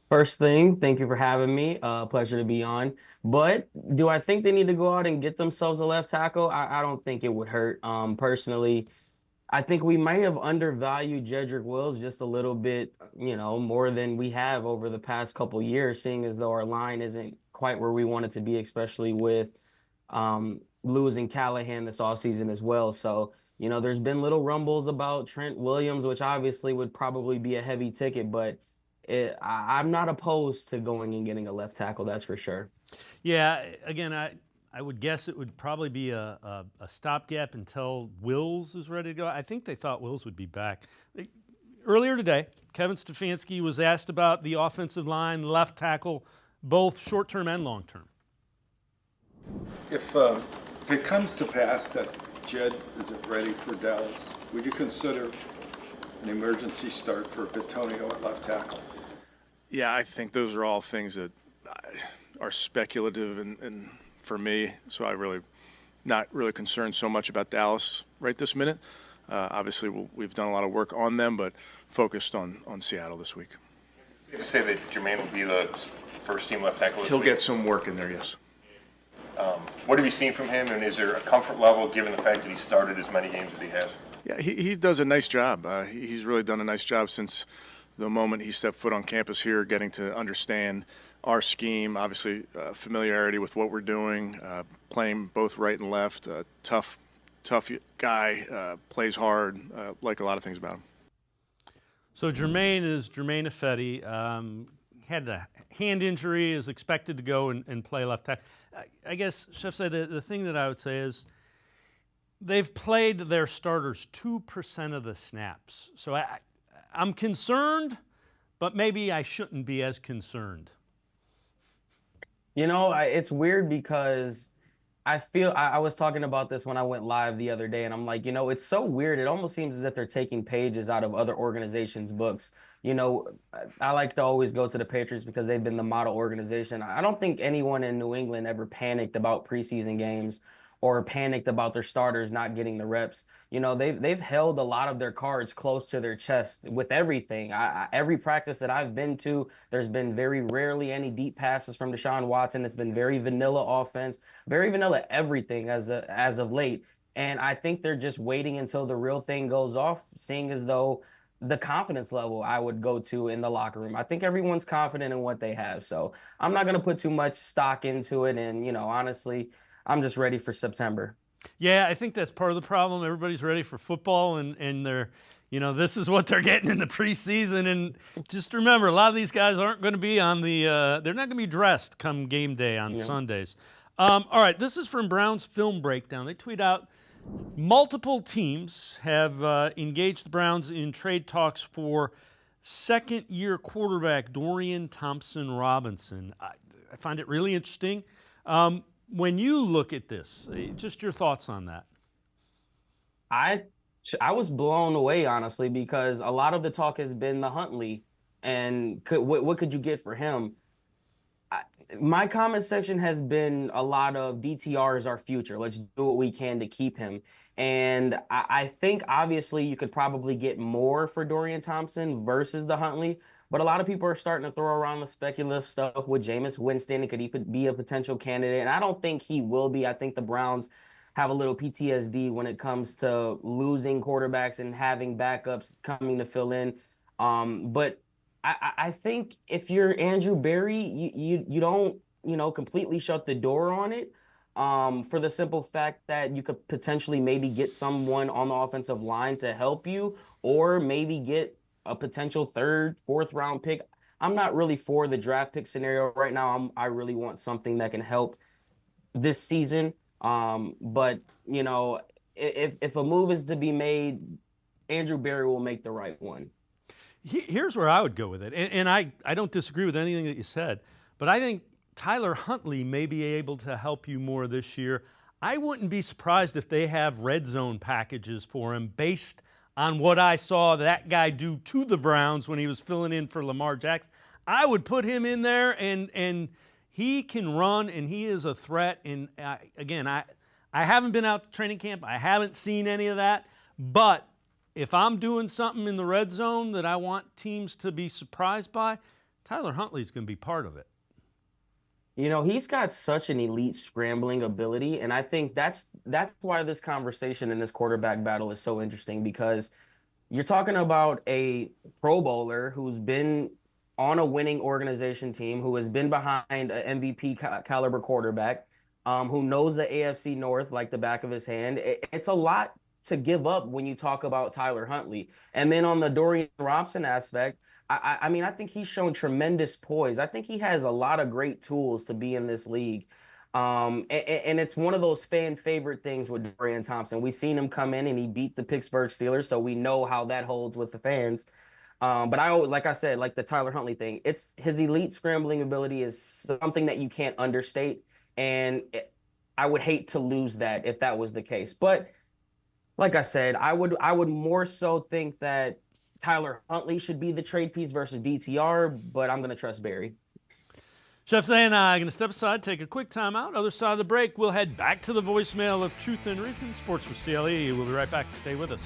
First thing, thank you for having me. Pleasure to be on. But do I think they need to go out and get themselves a left tackle? I don't think it would hurt. Personally, I think we might have undervalued Jedrick Wills just a little bit, more than we have over the past couple years, seeing as though our line isn't quite where we want it to be, especially with losing Callahan this offseason as well. So, there's been little rumbles about Trent Williams, which obviously would probably be a heavy ticket, but I'm not opposed to going and getting a left tackle, that's for sure. Yeah, again, I would guess it would probably be a stopgap until Wills is ready to go. I think they thought Wills would be back. Earlier today, Kevin Stefanski was asked about the offensive line, left tackle, both short-term and long-term. If it comes to pass that Jed isn't ready for Dallas, would you consider an emergency start for Bitonio at left tackle? Yeah, I think those are all things that are speculative and for me, so I really not really concerned so much about Dallas right this minute. Obviously, we've done a lot of work on them, but focused on Seattle this week. Safe to say that Jermaine will be the first-team left tackle this He'll week? get some work in there, yes. What have you seen from him, and is there a comfort level given the fact that he started as many games as he has? Yeah, he does a nice job. He's really done a nice job since the moment he stepped foot on campus here, getting to understand our scheme, obviously familiarity with what we're doing, playing both right and left, tough guy, plays hard, like a lot of things about him. So Jermaine is Jermaine Ifedi. Had a hand injury, is expected to go and play left tackle. I guess, Chef, say the thing that I would say is they've played their starters 2% of the snaps. So I'm concerned, but maybe I shouldn't be as concerned. It's weird because I feel I was talking about this when I went live the other day, and I'm like, it's so weird. It almost seems as if they're taking pages out of other organizations' books. I like to always go to the Patriots because they've been the model organization. I don't think anyone in New England ever panicked about preseason games or panicked about their starters not getting the reps. They've held a lot of their cards close to their chest with everything. Every practice that I've been to, there's been very rarely any deep passes from Deshaun Watson. It's been very vanilla offense, very vanilla everything as of late. And I think they're just waiting until the real thing goes off, seeing as though the confidence level I would go to in the locker room. I think everyone's confident in what they have. So I'm not going to put too much stock into it. And, honestly, I'm just ready for September. Yeah, I think that's part of the problem. Everybody's ready for football, and they're, this is what they're getting in the preseason. And just remember, a lot of these guys aren't going to be on the they're not going to be dressed come game day on Sundays. All right, this is from Browns Film Breakdown. They tweet out, multiple teams have engaged the Browns in trade talks for second-year quarterback Dorian Thompson-Robinson. I find it really interesting. When you look at this, just your thoughts on that. I was blown away, honestly, because a lot of the talk has been the Huntley and what could you get for him? My comment section has been a lot of DTR is our future. Let's do what we can to keep him. And I think, obviously, you could probably get more for Dorian Thompson versus the Huntley. But a lot of people are starting to throw around the speculative stuff with Jameis Winston. Could he be a potential candidate? And I don't think he will be. I think the Browns have a little PTSD when it comes to losing quarterbacks and having backups coming to fill in. But I think if you're Andrew Berry, you don't, completely shut the door on it, for the simple fact that you could potentially maybe get someone on the offensive line to help you, or maybe get a potential 3rd, 4th round pick. I'm not really for the draft pick scenario right now. I really want something that can help this season. But if a move is to be made, Andrew Berry will make the right one. Here's where I would go with it, and I don't disagree with anything that you said, but I think Tyler Huntley may be able to help you more this year. I wouldn't be surprised if they have red zone packages for him based on what I saw that guy do to the Browns when he was filling in for Lamar Jackson. I would put him in there, and he can run, and he is a threat. And again, I haven't been out to training camp. I haven't seen any of that, but if I'm doing something in the red zone that I want teams to be surprised by, Tyler Huntley's going to be part of it. He's got such an elite scrambling ability, and I think that's why this conversation in this quarterback battle is so interesting, because you're talking about a Pro Bowler who's been on a winning organization team, who has been behind an MVP caliber quarterback, who knows the AFC North like the back of his hand. It's a lot to give up when you talk about Tyler Huntley. And then on the Dorian Thompson aspect, I mean, I think he's shown tremendous poise. I think he has a lot of great tools to be in this league. And it's one of those fan favorite things with Dorian Thompson. We've seen him come in and he beat the Pittsburgh Steelers, so we know how that holds with the fans. But I always, like I said, like the Tyler Huntley thing, it's his elite scrambling ability is something that you can't understate. And I would hate to lose that if that was the case. But like I said, I would more so think that Tyler Huntley should be the trade piece versus DTR, but I'm going to trust Barry. Chef Zay and I are going to step aside, take a quick timeout. Other side of the break, we'll head back to the voicemail of Truth and Reason, Sports for CLE. We'll be right back. Stay with us.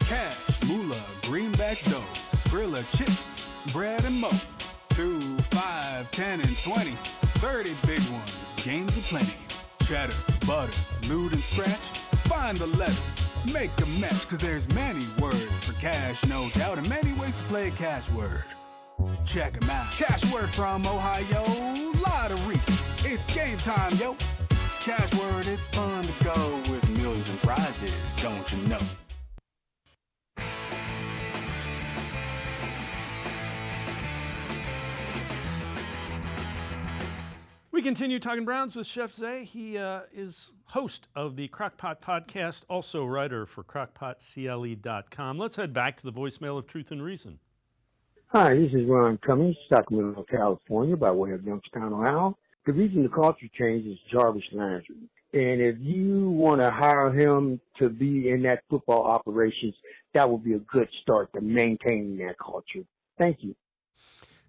Cash, moolah, greenbacks, dough, Skrilla, chips, bread, and mo. 2, 5, 10, and 20. 30 big ones, games aplenty. Cheddar, butter, loot, and scratch. Find the letters. Make a match, cause there's many words for cash, no doubt, and many ways to play a cash word. Check 'em out. Cash word from Ohio, lottery. It's game time, yo. Cash word, it's fun to go with millions and prizes, don't you know? We continue talking Browns with Chef Zay. He is host of the CrocPot Podcast, also writer for CrocPotCLE.com. Let's head back to the voicemail of Truth and Reason. Hi, this is Ron Cummings, Sacramento, California, by way of Youngstown, Ohio. The reason the culture change is Jarvis Landry. And if you want to hire him to be in that football operations, that would be a good start to maintaining that culture. Thank you.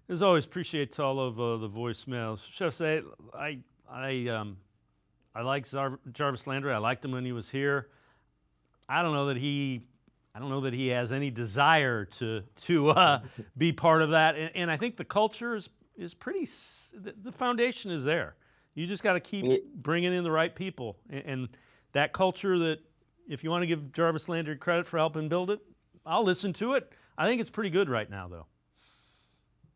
As always, appreciate all of the voicemails. Chef Zay, I like Jarvis Landry. I liked him when he was here. I don't know that he has any desire to be part of that. And I think the culture is pretty. The foundation is there. You just got to keep bringing in the right people, and that culture. That if you want to give Jarvis Landry credit for helping build it, I'll listen to it. I think it's pretty good right now, though.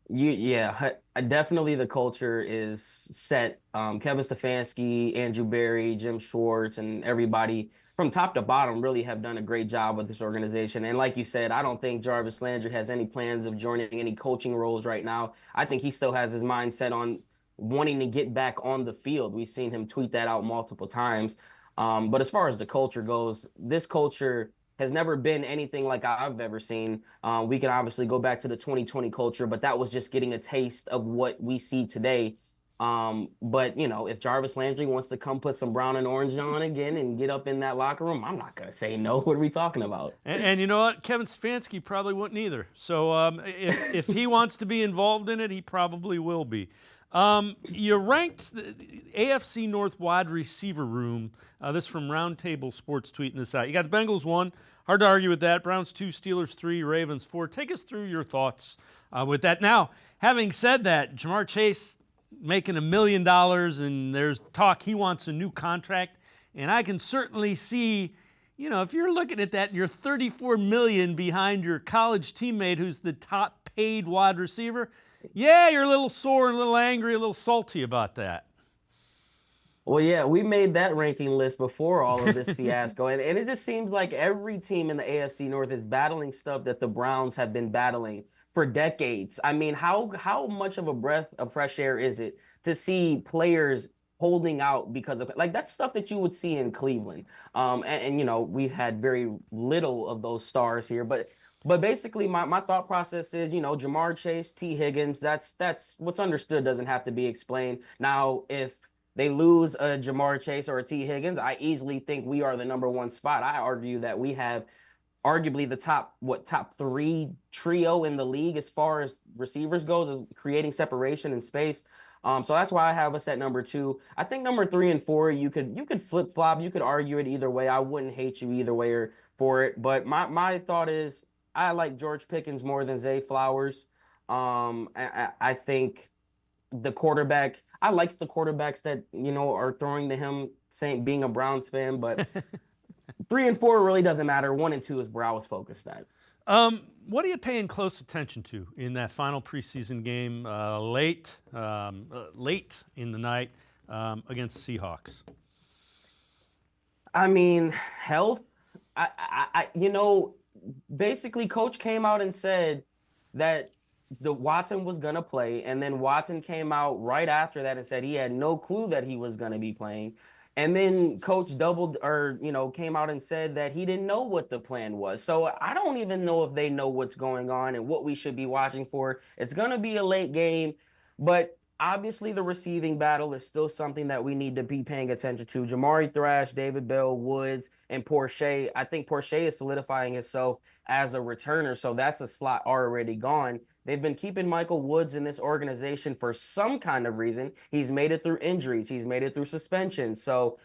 Yeah, definitely the culture is set. Kevin Stefanski, Andrew Berry, Jim Schwartz, and everybody from top to bottom really have done a great job with this organization. And like you said, I don't think Jarvis Landry has any plans of joining any coaching roles right now. I think he still has his mind set on wanting to get back on the field. We've seen him tweet that out multiple times. But as far as the culture goes, this culture has never been anything like I've ever seen. We can obviously go back to the 2020 culture, but that was just getting a taste of what we see today. But, if Jarvis Landry wants to come put some brown and orange on again and get up in that locker room, I'm not going to say no. What are we talking about? And you know what? Kevin Stefanski probably wouldn't either. So if he wants to be involved in it, he probably will be. You ranked the AFC North wide receiver room. This from Roundtable Sports tweeting this out. You got the Bengals 1, Hard to argue with that. Browns 2, Steelers 3, Ravens 4. Take us through your thoughts with that. Now, having said that, Ja'Marr Chase making $1 million, and there's talk he wants a new contract. And I can certainly see, you know, if you're looking at that and you're $34 million behind your college teammate who's the top paid wide receiver, yeah, you're a little sore, a little angry, a little salty about that. Well, yeah, we made that ranking list before all of this fiasco, and it just seems like every team in the AFC North is battling stuff that the Browns have been battling for decades. I mean, how much of a breath of fresh air is it to see players holding out because of, like, that's stuff that you would see in Cleveland. And you know, we've had very little of those stars here, but basically my thought process is, you know, Ja'Marr Chase, T. Higgins, that's what's understood, doesn't have to be explained. Now, if they lose a Ja'Marr Chase or a T. Higgins, I easily think we are the #1 spot. I argue that we have arguably the top 3 trio in the league as far as receivers goes, as creating separation and space. So that's why I have us at #2. I think number 3 and 4, you could flip flop, you could argue it either way. I wouldn't hate you either way or for it. But my thought is, I like George Pickens more than Zay Flowers. I think the quarterback, I like the quarterbacks that, you know, are throwing to him, saying being a Browns fan, but 3 and 4 really doesn't matter. 1 and 2 is where I was focused at. What are you paying close attention to in that final preseason game late in the night against the Seahawks? I mean, health. I you know, basically, Coach came out and said that the Watson was going to play, and then Watson came out right after that and said he had no clue that he was going to be playing. And then Coach came out and said that he didn't know what the plan was. So I don't even know if they know what's going on and what we should be watching for. It's going to be a late game, but obviously the receiving battle is still something that we need to be paying attention to. Jamari Thrash, David Bell, Woods, and Porsche. I think Porsche is solidifying himself as a returner, so that's a slot already gone. They've been keeping Michael Woods in this organization for some kind of reason. He's made it through injuries. He's made it through suspension. So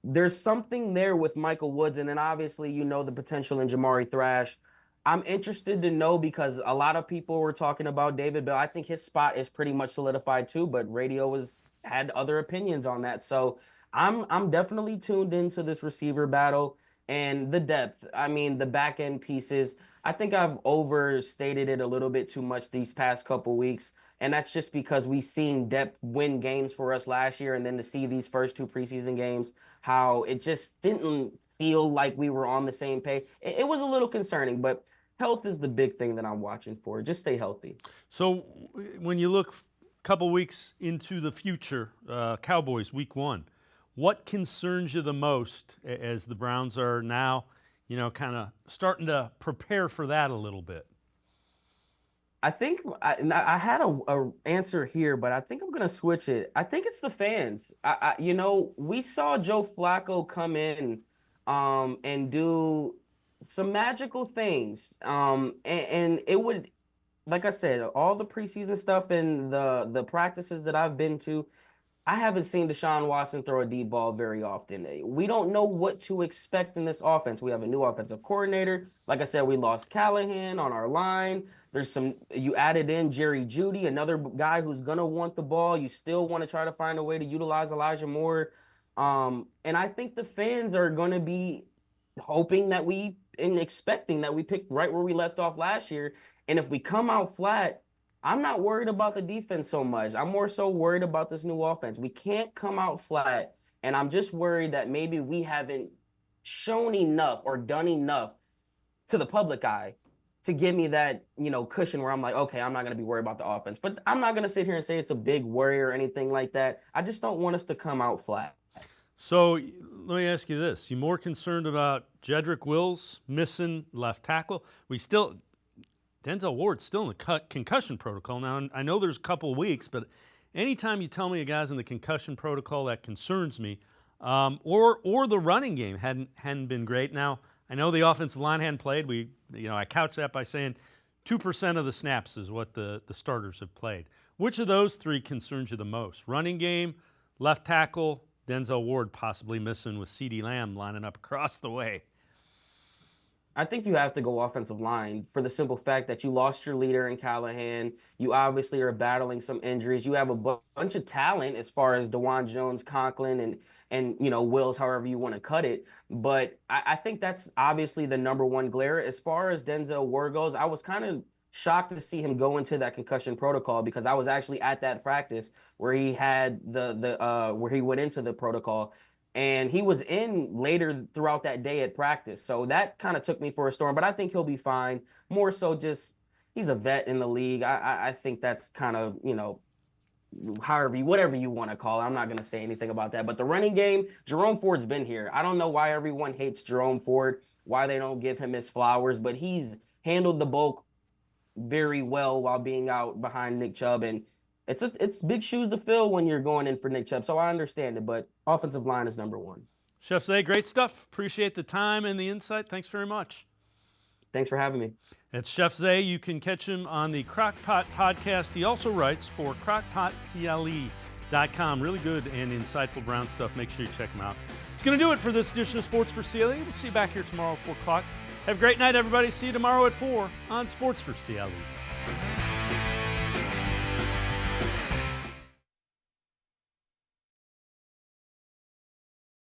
there's something there with Michael Woods. And then obviously, you know, the potential in Jamari Thrash. I'm interested to know because a lot of people were talking about David Bell. I think his spot is pretty much solidified too, but radio had other opinions on that. So I'm definitely tuned into this receiver battle and the depth. I mean, the back end pieces. I think I've overstated it a little bit too much these past couple weeks, and that's just because we've seen depth win games for us last year, and then to see these first 2 preseason games, how it just didn't feel like we were on the same page. It was a little concerning, but health is the big thing that I'm watching for. Just stay healthy. So when you look a couple weeks into the future, Cowboys week 1, what concerns you the most as the Browns are now, you know, kind of starting to prepare for that a little bit? I think I had a answer here, but I think I'm going to switch it. I think it's the fans. You know, we saw Joe Flacco come in and do some magical things. And it would, like I said, all the preseason stuff and the practices that I've been to, I haven't seen Deshaun Watson throw a deep ball very often. We don't know what to expect in this offense. We have a new offensive coordinator. Like I said, we lost Callahan on our line. You added in Jerry Jeudy, another guy who's going to want the ball. You still want to try to find a way to utilize Elijah Moore. And I think the fans are going to be hoping and expecting that we picked right where we left off last year. And if we come out flat, I'm not worried about the defense so much. I'm more so worried about this new offense. We can't come out flat, and I'm just worried that maybe we haven't shown enough or done enough to the public eye to give me that, you know, cushion where I'm like, okay, I'm not going to be worried about the offense. But I'm not going to sit here and say it's a big worry or anything like that. I just don't want us to come out flat. So let me ask you this. You more concerned about Jedrick Wills missing left tackle? Denzel Ward's still in the concussion protocol. Now, I know there's a couple of weeks, but anytime you tell me a guy's in the concussion protocol, that concerns me. Or the running game hadn't been great. Now, I know the offensive line hadn't played. I couch that by saying 2% of the snaps is what the starters have played. Which of those 3 concerns you the most? Running game, left tackle, Denzel Ward possibly missing with CeeDee Lamb lining up across the way. I think you have to go offensive line for the simple fact that you lost your leader in Callahan. You obviously are battling some injuries. You have a bunch of talent as far as DeJuan Jones, Conklin, and Wills, however you want to cut it. But I think that's obviously the number one glare. As far as Denzel Ward goes, I was kind of shocked to see him go into that concussion protocol because I was actually at that practice where he had where he went into the protocol. And he was in later throughout that day at practice. So that kind of took me for a storm. But I think he'll be fine. More so just he's a vet in the league. I think that's kind of, whatever you want to call it. I'm not going to say anything about that. But the running game, Jerome Ford's been here. I don't know why everyone hates Jerome Ford, why they don't give him his flowers. But he's handled the bulk very well while being out behind Nick Chubb. And it's big shoes to fill when you're going in for Nick Chubb, so I understand it, but offensive line is number one. Chef Zay, great stuff. Appreciate the time and the insight. Thanks very much. Thanks for having me. It's Chef Zay. You can catch him on the CrocPot Podcast. He also writes for CrocPotCLE.com. Really good and insightful Brown stuff. Make sure you check him out. It's going to do it for this edition of Sports for CLE. We'll see you back here tomorrow at 4 o'clock. Have a great night, everybody. See you tomorrow at 4 on Sports for CLE.